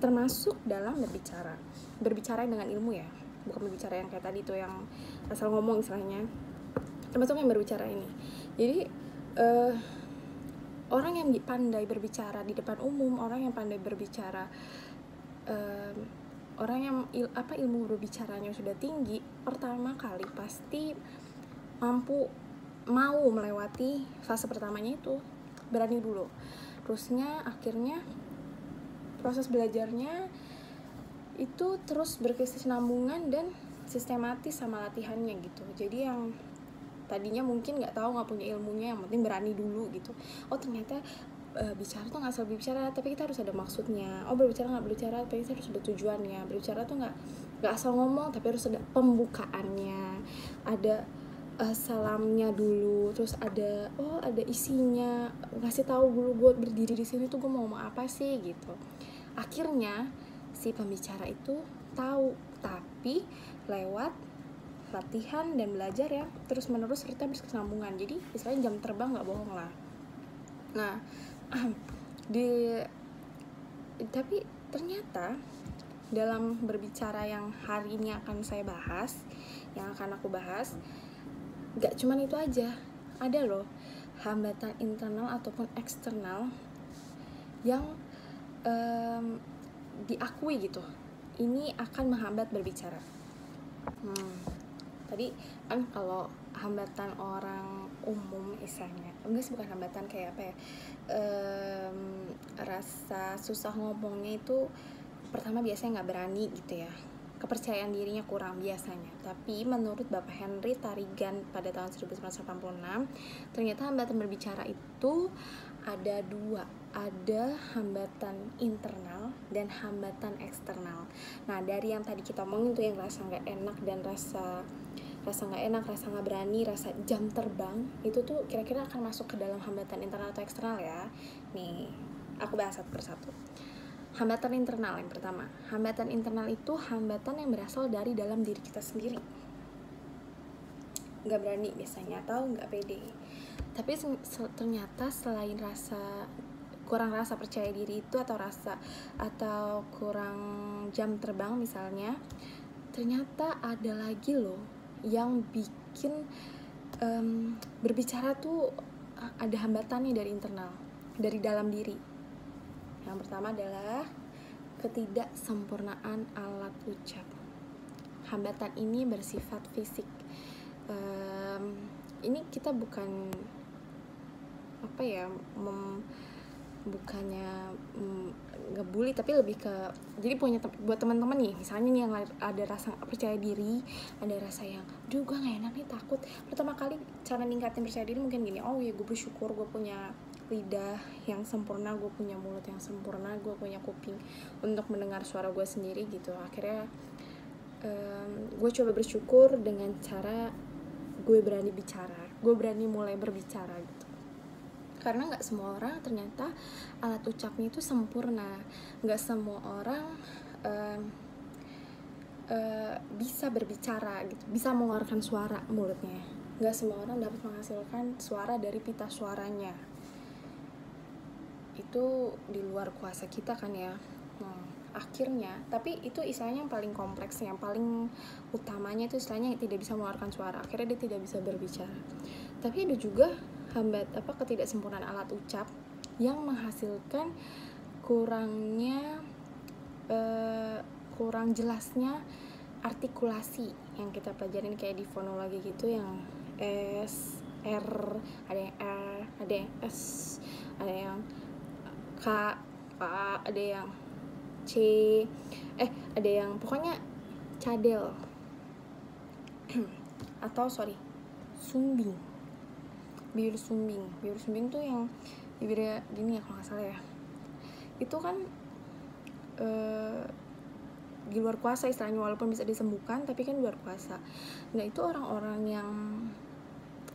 Termasuk dalam berbicara dengan ilmu ya, bukan berbicara yang kayak tadi tuh yang asal ngomong istilahnya. Termasuk yang berbicara ini. Jadi orang yang pandai berbicara di depan umum, orang yang pandai berbicara, orang yang ilmu berbicaranya sudah tinggi, pertama kali pasti mau melewati fase pertamanya itu, berani dulu. Terusnya akhirnya proses belajarnya itu terus berkesinambungan dan sistematis sama latihannya gitu. Jadi yang tadinya mungkin nggak tahu, nggak punya ilmunya, yang penting berani dulu gitu. Oh ternyata bicara tuh nggak asal berbicara, tapi kita harus ada maksudnya. Oh berbicara nggak berbicara, tapi kita harus ada tujuannya. Berbicara tuh nggak asal ngomong, tapi harus ada pembukaannya, ada salamnya dulu, terus ada isinya, ngasih tahu dulu gue berdiri di sini tuh gue mau ngomong apa sih gitu. Akhirnya si pembicara itu tahu, tapi lewat latihan dan belajar ya terus menerus serta berkesinambungan. Jadi istilahnya jam terbang nggak bohong lah. Nah tapi ternyata dalam berbicara yang hari ini akan saya bahas, yang akan aku bahas, gak cuman itu aja, ada loh hambatan internal ataupun eksternal yang diakui gitu, ini akan menghambat berbicara. Tadi kan kalau hambatan orang umum misalnya, enggak sih, bukan hambatan, kayak apa ya, rasa susah ngomongnya itu pertama biasanya nggak berani gitu ya, kepercayaan dirinya kurang biasanya. Tapi menurut Bapak Henry Tarigan pada tahun 1986, ternyata hambatan berbicara itu ada dua, ada hambatan internal dan hambatan eksternal. Nah dari yang tadi kita omongin tuh yang rasa nggak enak dan rasa nggak enak, rasa nggak berani, rasa jam terbang, itu tuh kira-kira akan masuk ke dalam hambatan internal atau eksternal ya. Nih aku bahas satu persatu. Hambatan internal yang pertama. Hambatan internal itu hambatan yang berasal dari dalam diri kita sendiri. Nggak berani biasanya atau nggak pede. Tapi ternyata selain kurang rasa percaya diri itu atau kurang jam terbang misalnya, ternyata ada lagi loh yang bikin berbicara tuh ada hambatannya dari internal, dari dalam diri. Yang pertama adalah ketidaksempurnaan alat ucap. Hambatan ini bersifat fisik. Ini kita bukan bukannya ngebully, tapi lebih ke jadi buat teman-teman nih, misalnya nih yang ada rasa percaya diri, ada rasa yang gue nggak enak nih, takut. Pertama kali cara ningkatin percaya diri mungkin gini, oh ya gue bersyukur gue punya lidah yang sempurna, gue punya mulut yang sempurna, gue punya kuping untuk mendengar suara gue sendiri gitu. Akhirnya gue coba bersyukur dengan cara gue berani bicara, gue berani mulai berbicara gitu. Karena nggak semua orang ternyata alat ucapnya itu sempurna, nggak semua orang bisa berbicara gitu, bisa mengeluarkan suara mulutnya. Nggak semua orang dapat menghasilkan suara dari pita suaranya. Itu di luar kuasa kita kan ya. Akhirnya, tapi itu istilahnya yang paling kompleks, yang paling utamanya itu istilahnya tidak bisa mengeluarkan suara, akhirnya dia tidak bisa berbicara. Tapi ada juga ketidaksempurnaan alat ucap yang menghasilkan kurang jelasnya artikulasi yang kita pelajarin kayak di fonologi gitu, yang S, R, ada yang R, ada yang S, ada yang K, A, ada yang C, ada yang pokoknya cadel atau sumbing, bibir sumbing tuh yang bibirnya gini ya kalau nggak salah ya. Itu kan di luar kuasa istilahnya, walaupun bisa disembuhkan tapi kan luar kuasa. Nah itu orang-orang yang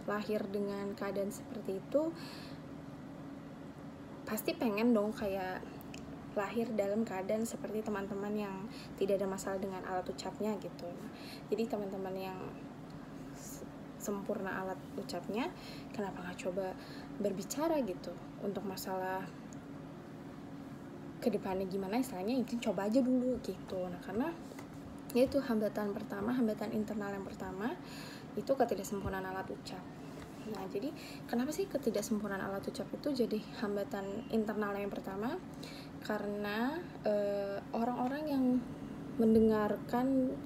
lahir dengan keadaan seperti itu pasti pengen dong kayak lahir dalam keadaan seperti teman-teman yang tidak ada masalah dengan alat ucapnya gitu. Jadi teman-teman yang sempurna alat ucapnya, kenapa nggak coba berbicara gitu untuk masalah kedepannya gimana istilahnya, itu coba aja dulu gitu. Nah karena yaitu hambatan internal yang pertama itu ketidaksempurnaan alat ucap. Nah jadi kenapa sih ketidaksempurnaan alat ucap itu jadi hambatan internal yang pertama? Karena orang-orang yang mendengarkan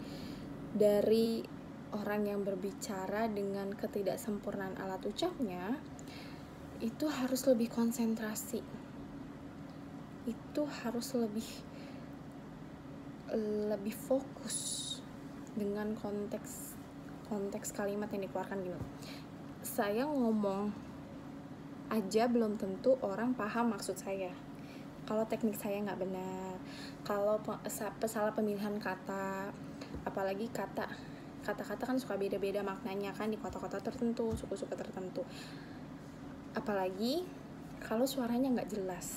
dari orang yang berbicara dengan ketidaksempurnaan alat ucapnya itu harus lebih konsentrasi, itu harus lebih fokus dengan konteks kalimat yang dikeluarkan gitu. Saya ngomong aja belum tentu orang paham maksud saya kalau teknik saya nggak benar, kalau salah pemilihan kata, apalagi kata-kata kan suka beda-beda maknanya kan di kota-kota tertentu, suku-suku tertentu. Apalagi kalau suaranya nggak jelas,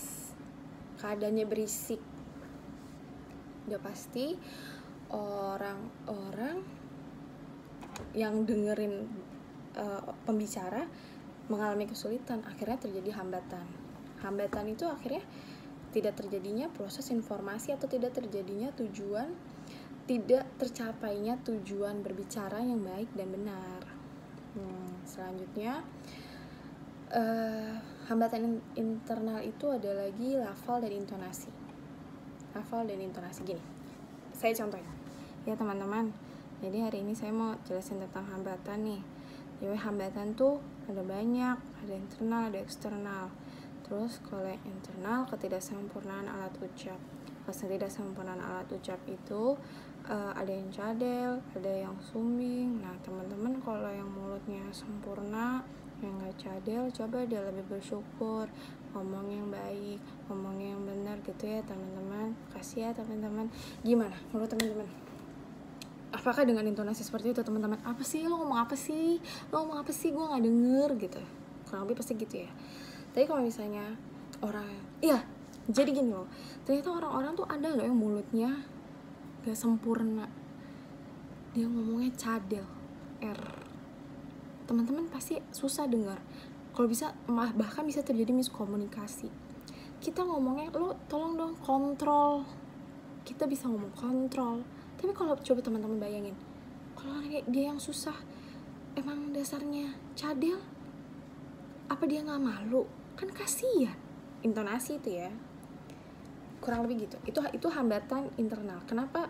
keadaannya berisik, udah pasti orang-orang yang dengerin pembicara mengalami kesulitan, akhirnya terjadi hambatan itu akhirnya tidak terjadinya proses informasi atau tidak tercapainya tujuan berbicara yang baik dan benar. Selanjutnya hambatan internal itu ada lagi lafal dan intonasi gini, saya contohin ya teman-teman. Jadi hari ini saya mau jelasin tentang hambatan nih. Jadi hambatan tuh ada banyak, ada internal, ada eksternal. Terus kalau yang internal, ketidaksempurnaan alat ucap. Ketidaksempurnaan alat ucap itu ada yang cadel, ada yang sumbing. Nah teman-teman kalau yang mulutnya sempurna, yang gak cadel, coba dia lebih bersyukur, ngomong yang baik, ngomong yang benar gitu ya teman-teman. Kasih ya teman-teman. Gimana menurut teman-teman? Apakah dengan intonasi seperti itu teman-teman? Apa sih lo ngomong apa sih? Gue gak denger gitu. Kurang lebih pasti gitu ya. Tapi kalau misalnya jadi gini loh, ternyata orang-orang tuh ada loh yang mulutnya gak sempurna, dia ngomongnya cadel, teman-teman pasti susah dengar. Kalau bisa bahkan bisa terjadi miskomunikasi. Kita ngomongnya, lo tolong dong kontrol, kita bisa ngomong kontrol. Tapi kalau coba teman-teman bayangin, kalau dia yang susah emang dasarnya cadel, apa dia nggak malu? Kan kasihan. Intonasi itu ya, kurang lebih gitu. Itu hambatan internal. Kenapa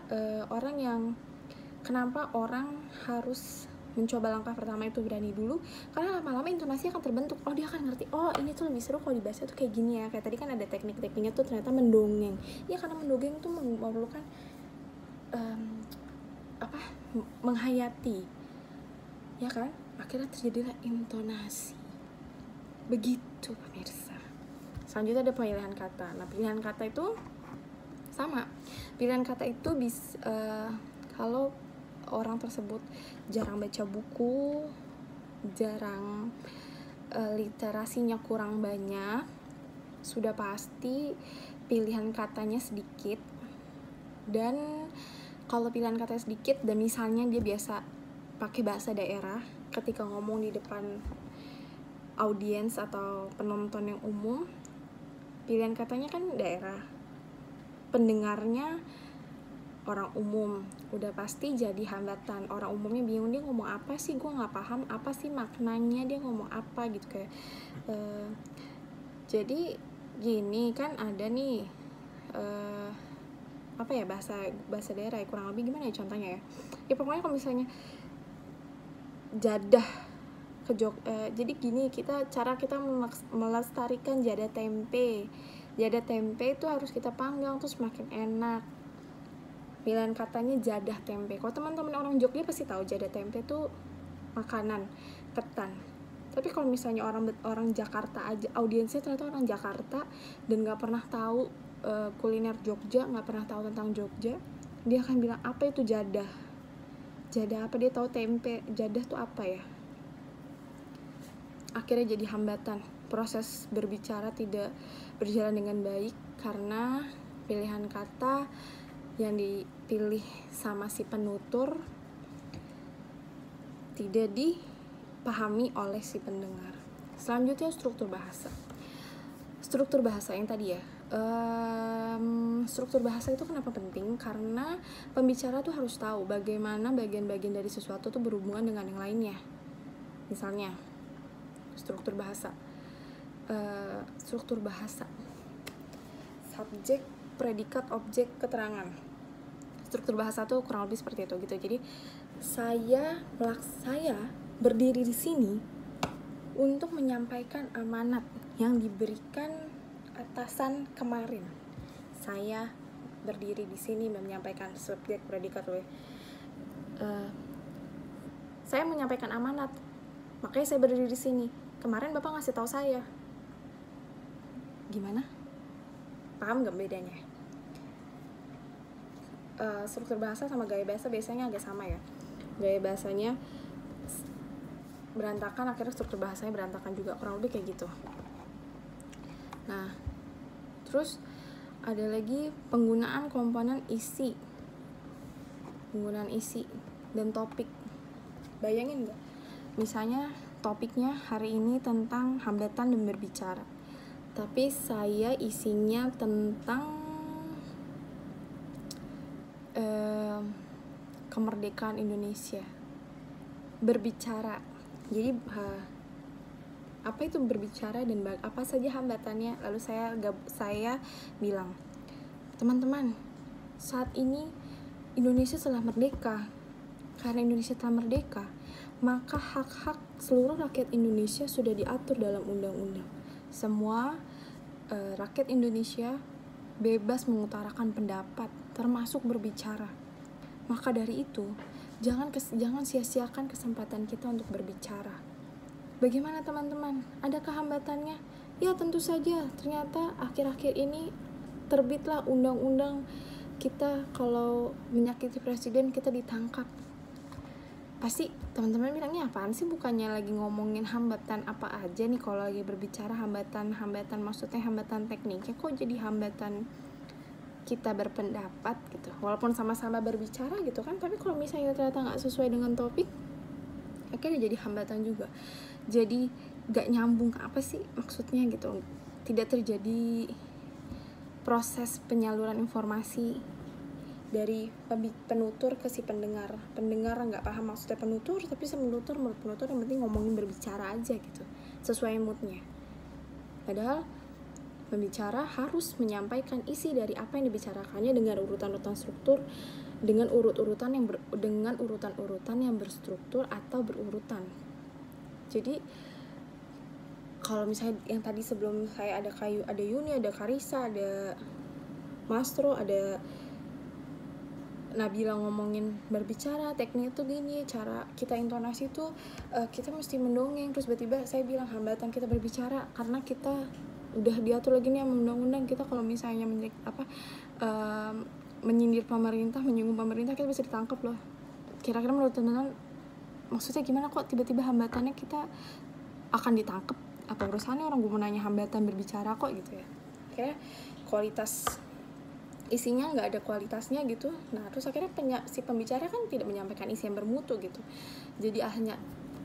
orang harus mencoba langkah pertama itu berani dulu? Karena lama-lama intonasi akan terbentuk. Oh dia akan ngerti, oh ini tuh lebih seru kalau dibahasnya tuh kayak gini ya. Kayak tadi kan ada tekniknya tuh ternyata mendongeng. Ya karena mendongeng tuh memerlukan menghayati, ya kan? Akhirnya terjadilah intonasi. Begitu pemirsa. Selanjutnya ada pemilihan kata. Nah pilihan kata itu sama. Pilihan kata itu kalau orang tersebut jarang baca buku, jarang literasinya kurang banyak, sudah pasti pilihan katanya sedikit. Dan kalau pilihan katanya sedikit dan misalnya dia biasa pakai bahasa daerah ketika ngomong di depan audiens atau penonton yang umum, pilihan katanya kan daerah, pendengarnya orang umum, udah pasti jadi hambatan. Orang umumnya bingung, dia ngomong apa sih, gue nggak paham apa sih maknanya, dia ngomong apa gitu kayak. Jadi gini kan ada nih bahasa daerah ya, kurang lebih gimana ya contohnya ya pokoknya kalau misalnya jadah ke jadi gini, cara kita melestarikan jadah tempe itu harus kita panggang terus makin enak. Pilihan katanya jadah tempe. Kalau teman-teman orang Jogja pasti tahu jadah tempe itu makanan ketan. Tapi kalau misalnya orang Jakarta aja, audiensnya ternyata orang Jakarta dan nggak pernah tahu kuliner Jogja, nggak pernah tahu tentang Jogja, dia akan bilang apa itu jadah apa, dia tahu tempe, jadah tuh apa ya. Akhirnya jadi hambatan, proses berbicara tidak berjalan dengan baik karena pilihan kata yang dipilih sama si penutur tidak dipahami oleh si pendengar. Selanjutnya struktur bahasa. Struktur bahasa yang tadi ya, struktur bahasa itu kenapa penting? Karena pembicara tuh harus tahu bagaimana bagian-bagian dari sesuatu tuh berhubungan dengan yang lainnya. Misalnya struktur bahasa, subjek, predikat, objek, keterangan. Struktur bahasa tuh kurang lebih seperti itu gitu. Jadi saya berdiri di sini untuk menyampaikan amanat yang diberikan atasan kemarin. Saya berdiri di sini menyampaikan subjek, predikat, saya menyampaikan amanat, makanya saya berdiri di sini. Kemarin Bapak ngasih tahu saya. Gimana? Paham nggak bedanya? Struktur bahasa sama gaya bahasa biasanya agak sama ya. Gaya bahasanya berantakan, akhirnya struktur bahasanya berantakan juga, kurang lebih kayak gitu. Nah, terus ada lagi penggunaan komponen isi, dan topik. Bayangin nggak? Misalnya topiknya hari ini tentang hambatan dan berbicara, tapi saya isinya tentang kemerdekaan Indonesia, berbicara. Jadi apa itu berbicara dan apa saja hambatannya. Lalu saya bilang, teman-teman, saat ini Indonesia telah merdeka. Karena Indonesia telah merdeka, maka hak-hak seluruh rakyat Indonesia sudah diatur dalam undang-undang. Semua rakyat Indonesia bebas mengutarakan pendapat, termasuk berbicara. Maka dari itu, jangan sia-siakan kesempatan kita untuk berbicara. Bagaimana teman-teman? Adakah hambatannya? Ya tentu saja. Ternyata akhir-akhir ini terbitlah undang-undang kita kalau menyakiti presiden kita ditangkap. Pasti teman-teman bilangnya apaan sih, bukannya lagi ngomongin hambatan apa aja nih kalau lagi berbicara. Hambatan maksudnya hambatan tekniknya, kok jadi hambatan kita berpendapat gitu, walaupun sama-sama berbicara gitu kan, tapi kalau misalnya ternyata nggak sesuai dengan topik, akhirnya jadi hambatan juga. Jadi nggak nyambung, apa sih maksudnya gitu, tidak terjadi proses penyaluran informasi dari penutur ke si pendengar nggak paham maksudnya penutur, tapi si penutur menurut penutur yang penting ngomongin berbicara aja gitu, sesuai moodnya. Padahal pembicara harus menyampaikan isi dari apa yang dibicarakannya dengan urutan-urutan struktur, dengan urutan-urutan yang berstruktur atau berurutan. Jadi kalau misalnya yang tadi sebelum saya ada Yuni, ada Karisa, ada Mastro, ada Nabila ngomongin berbicara, teknik itu gini, cara kita intonasi itu kita mesti mendongeng. Terus tiba-tiba saya bilang hambatan kita berbicara karena kita udah diatur lagi nih sama undang-undang. Kita kalau misalnya menyindir pemerintah, menyinggung pemerintah, kita bisa ditangkap loh. Kira-kira menurut teman-teman maksudnya gimana, kok tiba-tiba hambatannya kita akan ditangkap? Apa urusannya orang gue mau nanya hambatan berbicara kok gitu ya. Kayak kualitas isinya nggak ada kualitasnya gitu. Nah terus akhirnya si pembicara kan tidak menyampaikan isi yang bermutu gitu. Jadi hanya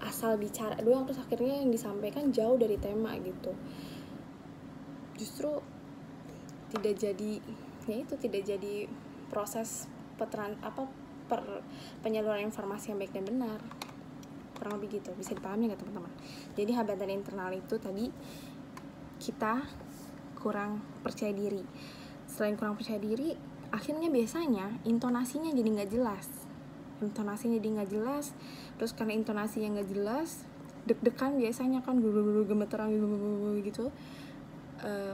asal bicara doang, terus akhirnya yang disampaikan jauh dari tema gitu. Justru tidak jadi proses penyaluran informasi yang baik dan benar. Kurang lebih gitu, bisa dipahami nggak teman-teman? Jadi hambatan internal itu tadi kita kurang percaya diri. Selain kurang percaya diri, akhirnya biasanya intonasinya jadi nggak jelas. Terus karena intonasinya nggak jelas, deg-degan biasanya kan, gemeteran gitu.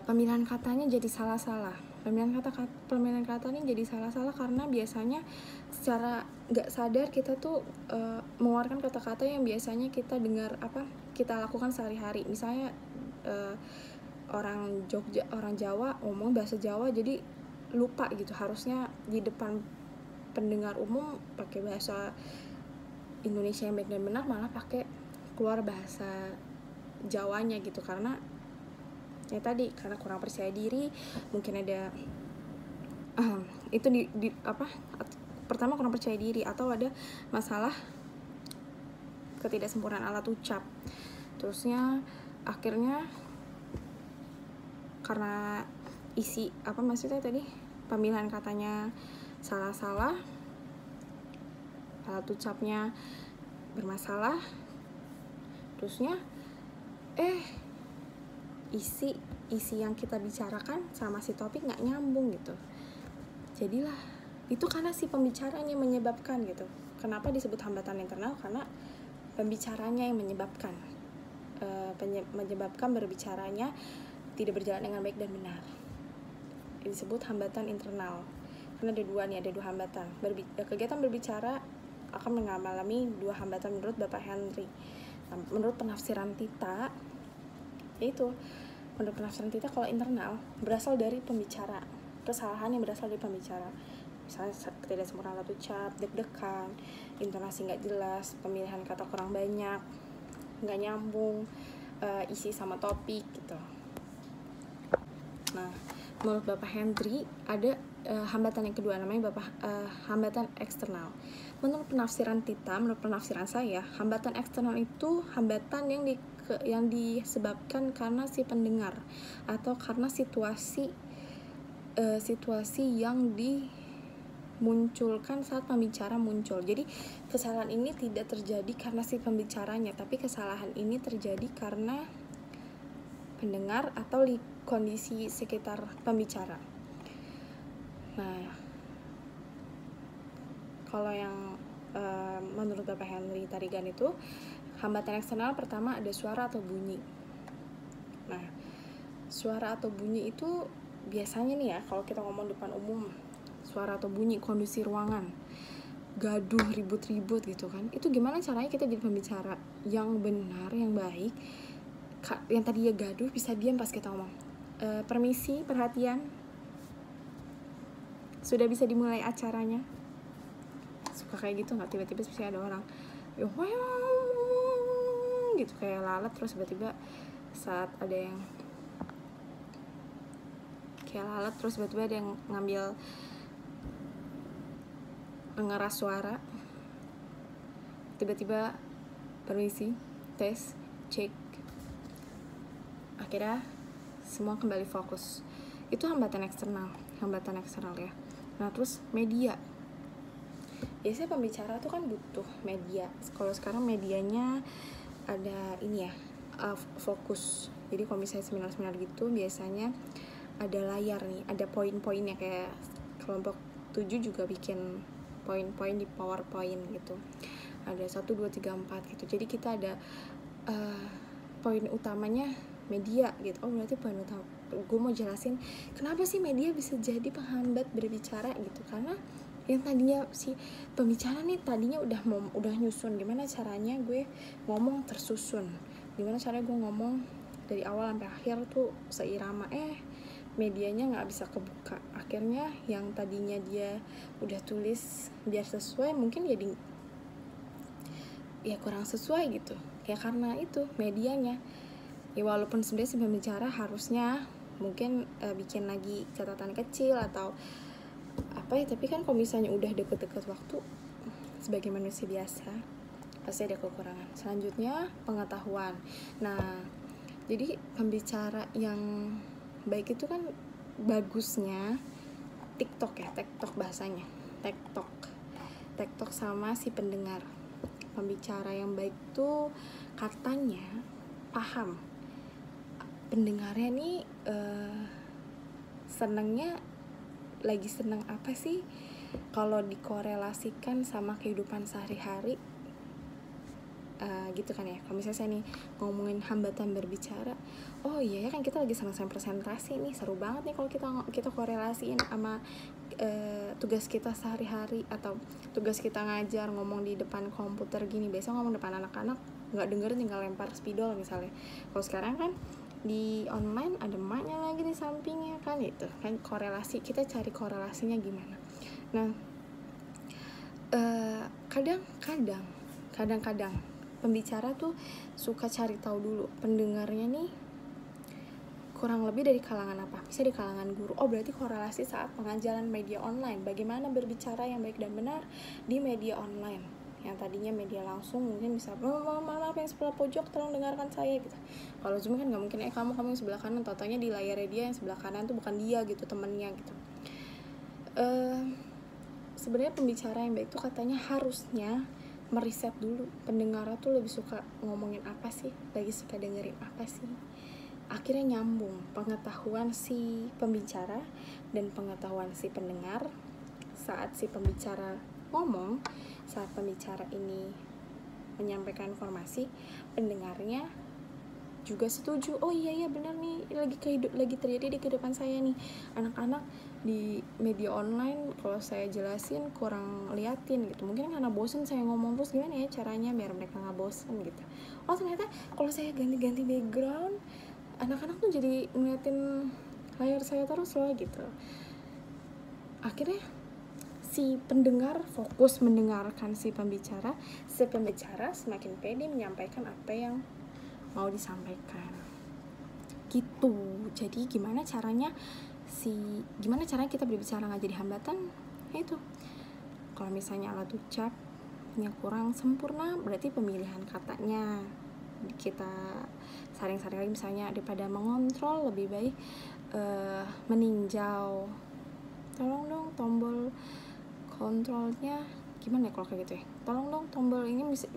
Pemilihan katanya jadi salah-salah. Pemilihan katanya jadi salah-salah karena biasanya secara nggak sadar kita tuh mengeluarkan kata-kata yang biasanya kita dengar, kita lakukan sehari-hari. Misalnya orang Jawa ngomong bahasa Jawa, jadi lupa gitu, harusnya di depan pendengar umum pakai bahasa Indonesia yang baik dan benar, malah pakai keluar bahasa Jawanya gitu, karena ya tadi karena kurang percaya diri. Mungkin ada itu pertama kurang percaya diri, atau ada masalah ketidaksempurnaan alat ucap. Terusnya akhirnya karena isi maksudnya tadi pemilihan katanya salah-salah, alat ucapnya bermasalah, terusnya isi yang kita bicarakan sama si topik nggak nyambung gitu. Jadilah itu karena si pembicaranya menyebabkan gitu. Kenapa disebut hambatan internal? Karena pembicaranya yang menyebabkan berbicaranya tidak berjalan dengan baik dan benar. Ini disebut hambatan internal. Karena ada dua hambatan. Kegiatan berbicara akan mengalami dua hambatan menurut Bapak Henry. Menurut penafsiran Tita, kalau internal berasal dari pembicara, kesalahan yang berasal dari pembicara, misalnya ketidaksempurnaan alat ucap, deg-degan, intonasi nggak jelas, pemilihan kata kurang banyak, nggak nyambung, isi sama topik gitu. Nah, menurut Bapak Henry ada hambatan yang kedua, namanya hambatan eksternal. Menurut penafsiran Tita, menurut penafsiran saya, hambatan eksternal itu hambatan yang disebabkan karena si pendengar atau karena situasi yang dimunculkan saat pembicara muncul. Jadi kesalahan ini tidak terjadi karena si pembicaranya, tapi kesalahan ini terjadi karena pendengar atau kondisi sekitar pembicara. Nah, kalau yang menurut Bapak Henry Tarigan itu, hambatan eksternal pertama ada suara atau bunyi. Nah, suara atau bunyi itu biasanya nih ya, kalau kita ngomong depan umum, suara atau bunyi, kondisi ruangan, gaduh, ribut-ribut gitu kan. Itu gimana caranya kita jadi pembicara yang benar, yang baik, yang tadinya gaduh bisa diam pas kita ngomong. Permisi, perhatian, sudah bisa dimulai acaranya. Suka kayak gitu nggak? Tiba-tiba pasti ada orang gitu kayak lalat, terus tiba-tiba saat ada yang kayak lalat, terus tiba-tiba ada yang ngambil ngeras suara, tiba-tiba permisi, tes, cek, akhirnya semua kembali fokus. Itu hambatan eksternal ya. Nah, terus media. Biasanya pembicara tuh kan butuh media. Kalau sekarang medianya ada ini ya, fokus. Jadi kalau misalnya seminar-seminar gitu biasanya ada layar nih, ada poin-poinnya, kayak kelompok 7 juga bikin poin-poin di PowerPoint gitu. Ada 1, 2, 3, 4 gitu. Jadi kita ada poin utamanya media gitu. Oh, berarti poin utama. Gue mau jelasin kenapa sih media bisa jadi penghambat berbicara gitu. Karena yang tadinya si pembicara nih tadinya udah nyusun gimana caranya gue ngomong tersusun, gimana caranya gue ngomong dari awal sampai akhir tuh seirama, medianya nggak bisa kebuka. Akhirnya yang tadinya dia udah tulis biar sesuai, mungkin jadi ya kurang sesuai gitu. Kayak karena itu medianya. Ya walaupun sebenarnya si pembicara harusnya mungkin bikin lagi catatan kecil atau apa ya, tapi kan kalau misalnya udah deket-deket waktu, sebagai manusia biasa pasti ada kekurangan. Selanjutnya pengetahuan. Nah, jadi pembicara yang baik itu kan bagusnya TikTok bahasanya, TikTok sama si pendengar. Pembicara yang baik tuh katanya paham pendengarnya nih lagi seneng apa sih, kalau dikorelasikan sama kehidupan sehari-hari gitu kan ya. Kalau misalnya saya nih ngomongin hambatan berbicara, oh iya ya kan kita lagi sama-sama presentasi nih, seru banget nih kalau kita korelasiin sama tugas kita sehari-hari atau tugas kita ngajar, ngomong di depan komputer gini. Biasanya ngomong depan anak-anak nggak dengerin, tinggal lempar spidol misalnya. Kalau sekarang kan di online ada emaknya lagi di sampingnya kan, itu kan korelasi, kita cari korelasinya gimana. Nah, kadang-kadang pembicara tuh suka cari tahu dulu pendengarnya nih kurang lebih dari kalangan apa. Bisa di kalangan guru. Oh, berarti korelasi saat pengajaran media online, bagaimana berbicara yang baik dan benar di media online. Yang tadinya media langsung mungkin bisa maaf yang sebelah pojok tolong dengarkan saya gitu. Kalau Zoom kan nggak mungkin kamu yang sebelah kanan, totonya di layarnya dia yang sebelah kanan tuh bukan dia gitu, temennya gitu. Sebenarnya pembicara yang baik tuh katanya harusnya meriset dulu pendengarnya tuh lebih suka ngomongin apa sih, lagi suka dengerin apa sih. Akhirnya nyambung pengetahuan si pembicara dan pengetahuan si pendengar. Saat si pembicara ngomong, saat pembicara ini menyampaikan informasi, pendengarnya juga setuju. Oh iya benar nih, lagi terjadi di kehidupan saya nih. Anak-anak di media online kalau saya jelasin kurang liatin gitu, mungkin karena bosen saya ngomong terus, gimana ya caranya biar mereka nggak bosen gitu. Oh ternyata kalau saya ganti-ganti background, anak-anak tuh jadi ngeliatin layar saya terus loh gitu. Akhirnya si pendengar fokus mendengarkan si pembicara semakin pede menyampaikan apa yang mau disampaikan gitu. Jadi gimana caranya kita berbicara nggak jadi hambatan? Ya itu, kalau misalnya alat ucapnya kurang sempurna, berarti pemilihan katanya kita saring-saring lagi. Misalnya daripada mengontrol, lebih baik meninjau. Tolong dong tombol kontrolnya gimana ya kalau kayak gitu ya, tolong dong tombol ini bisa,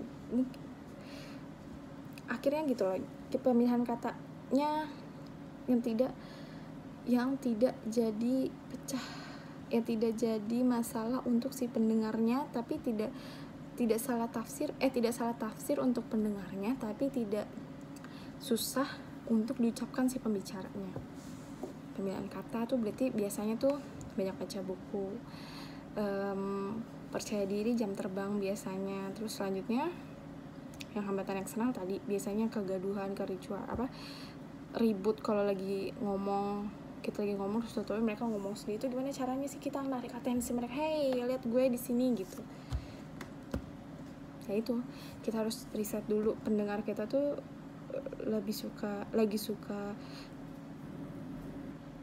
akhirnya gitu loh, pemilihan katanya yang tidak jadi pecah, yang tidak jadi masalah untuk si pendengarnya, tapi tidak salah tafsir untuk pendengarnya, tapi tidak susah untuk diucapkan si pembicaranya. Pemilihan kata tuh berarti biasanya tuh banyak baca buku, percaya diri, jam terbang biasanya. Terus selanjutnya yang hambatan eksternal tadi biasanya kegaduhan, kericuan, ribut kalau kita lagi ngomong terus tiba-tiba mereka ngomong sendiri. Itu gimana caranya sih kita narik atensi mereka, hey lihat gue di sini gitu. Ya itu, kita harus riset dulu pendengar kita tuh lagi suka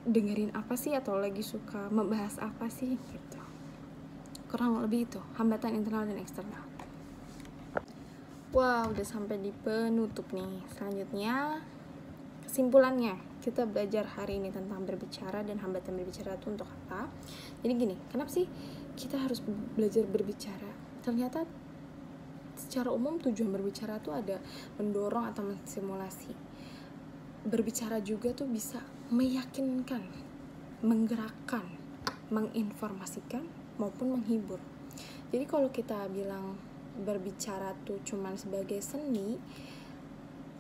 dengerin apa sih, atau lagi suka membahas apa sih gitu. Kurang lebih itu hambatan internal dan eksternal. Wow, udah sampai di penutup nih. Selanjutnya kesimpulannya, kita belajar hari ini tentang berbicara dan hambatan berbicara itu untuk apa. Jadi gini, kenapa sih kita harus belajar berbicara? Ternyata secara umum tujuan berbicara tuh ada mendorong atau menstimulasi. Berbicara juga tuh bisa meyakinkan, menggerakkan, menginformasikan maupun menghibur. Jadi kalau kita bilang berbicara tuh cuman sebagai seni,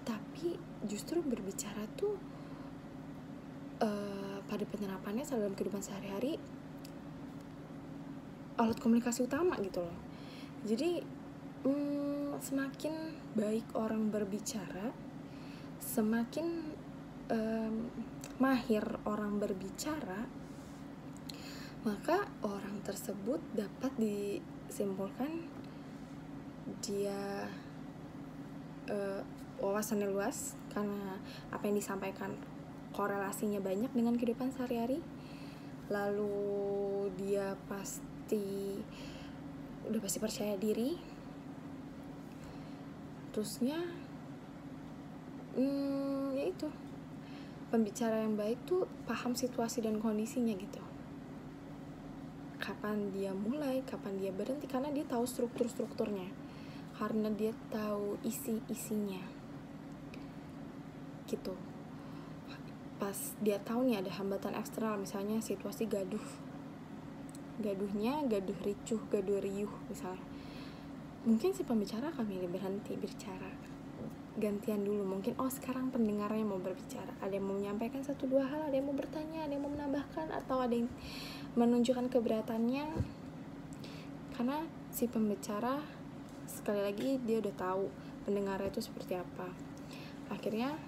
tapi justru berbicara tuh pada penerapannya dalam kehidupan sehari-hari alat komunikasi utama gitu loh. Jadi semakin baik orang berbicara, semakin mahir orang berbicara, maka orang tersebut dapat disimpulkan dia wawasannya luas, karena apa yang disampaikan korelasinya banyak dengan kehidupan sehari-hari. Lalu dia udah pasti percaya diri. Terusnya ya itu, pembicara yang baik tuh paham situasi dan kondisinya gitu, kapan dia mulai, kapan dia berhenti, karena dia tahu strukturnya, karena dia tahu isinya gitu. Pas dia tahu nih ada hambatan eksternal, misalnya situasi gaduh ricuh, gaduh riuh misalnya, mungkin si pembicara akan milih berhenti bicara, gantian dulu. Mungkin sekarang pendengarnya mau berbicara, ada yang mau menyampaikan 1-2 hal, ada yang mau bertanya, ada yang mau menambahkan, atau ada yang menunjukkan keberatannya. Karena si pembicara sekali lagi dia udah tahu pendengarnya itu seperti apa. Akhirnya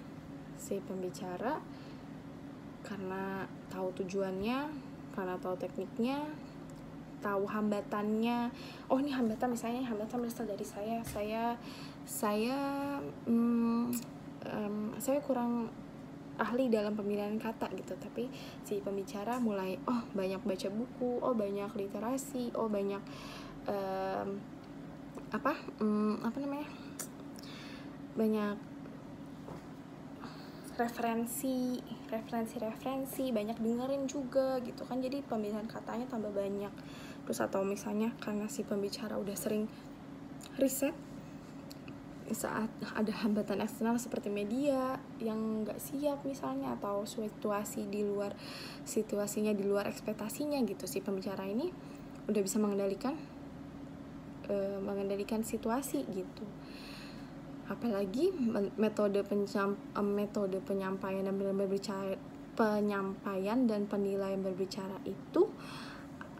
si pembicara karena tahu tujuannya, karena tahu tekniknya, tahu hambatannya. Ini hambatan, misalnya hambatan berasal dari saya kurang ahli dalam pemilihan kata gitu, tapi si pembicara mulai banyak baca buku, banyak literasi, banyak banyak referensi, banyak dengerin juga gitu kan, jadi pemilihan katanya tambah banyak. Terus atau misalnya karena si pembicara udah sering riset, saat ada hambatan eksternal seperti media yang nggak siap misalnya, atau situasinya di luar ekspektasinya gitu, si pembicara ini udah bisa mengendalikan situasi gitu. Apalagi metode penyampaian dan penilaian berbicara itu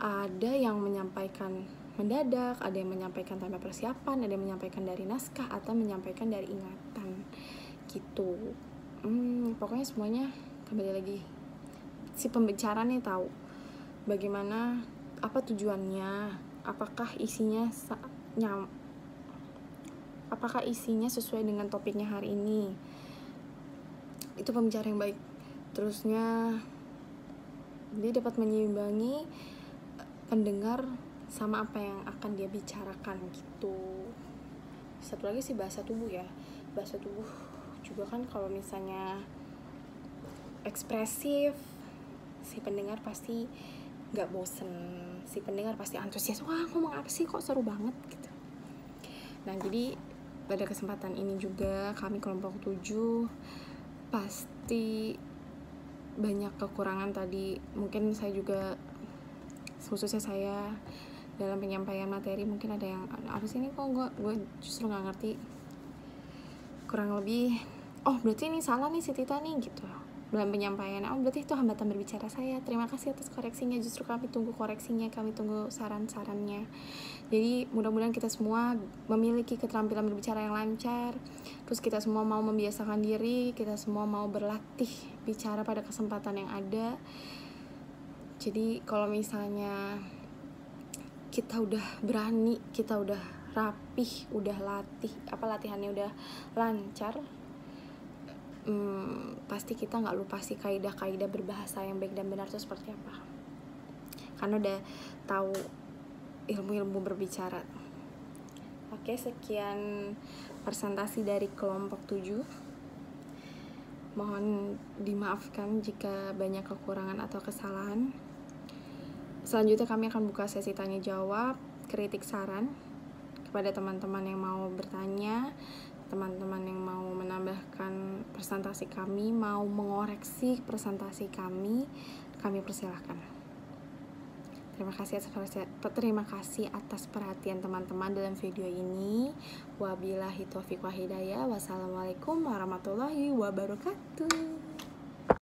ada yang menyampaikan mendadak, ada yang menyampaikan tanpa persiapan, ada yang menyampaikan dari naskah atau menyampaikan dari ingatan gitu. Pokoknya semuanya kembali lagi si pembicara nih tahu bagaimana, apa tujuannya, apakah isinya sesuai dengan topiknya hari ini. Itu pembicara yang baik. Terusnya dia dapat menyeimbangi pendengar sama apa yang akan dia bicarakan gitu. Satu lagi sih bahasa tubuh ya. Bahasa tubuh juga kan kalau misalnya ekspresif, si pendengar pasti gak bosen, si pendengar pasti antusias, wah ngomong apa sih kok seru banget gitu. Nah jadi pada kesempatan ini juga kami kelompok 7 pasti banyak kekurangan tadi. Mungkin saya juga, khususnya saya dalam penyampaian materi, mungkin ada yang apa sih ini kok gue justru nggak ngerti, kurang lebih berarti ini salah nih si Tita nih gitu dalam penyampaian. Berarti itu hambatan berbicara saya. Terima kasih atas koreksinya. Justru kami tunggu koreksinya, kami tunggu saran-sarannya. Jadi mudah-mudahan kita semua memiliki keterampilan berbicara yang lancar. Terus kita semua mau membiasakan diri, kita semua mau berlatih bicara pada kesempatan yang ada. Jadi kalau misalnya kita udah berani, kita udah rapih, udah latihannya udah lancar, pasti kita nggak lupa sih kaidah-kaidah berbahasa yang baik dan benar itu seperti apa, karena udah tahu ilmu-ilmu berbicara. Oke, sekian presentasi dari kelompok 7. Mohon dimaafkan jika banyak kekurangan atau kesalahan. Selanjutnya kami akan buka sesi tanya jawab, kritik, saran kepada teman-teman yang mau bertanya, teman-teman yang mau menambahkan presentasi kami, mau mengoreksi presentasi kami persilahkan. Terima kasih atas perhatian teman-teman dalam video ini. Wabillahi taufiq wa hidayah. Wassalamualaikum warahmatullahi wabarakatuh.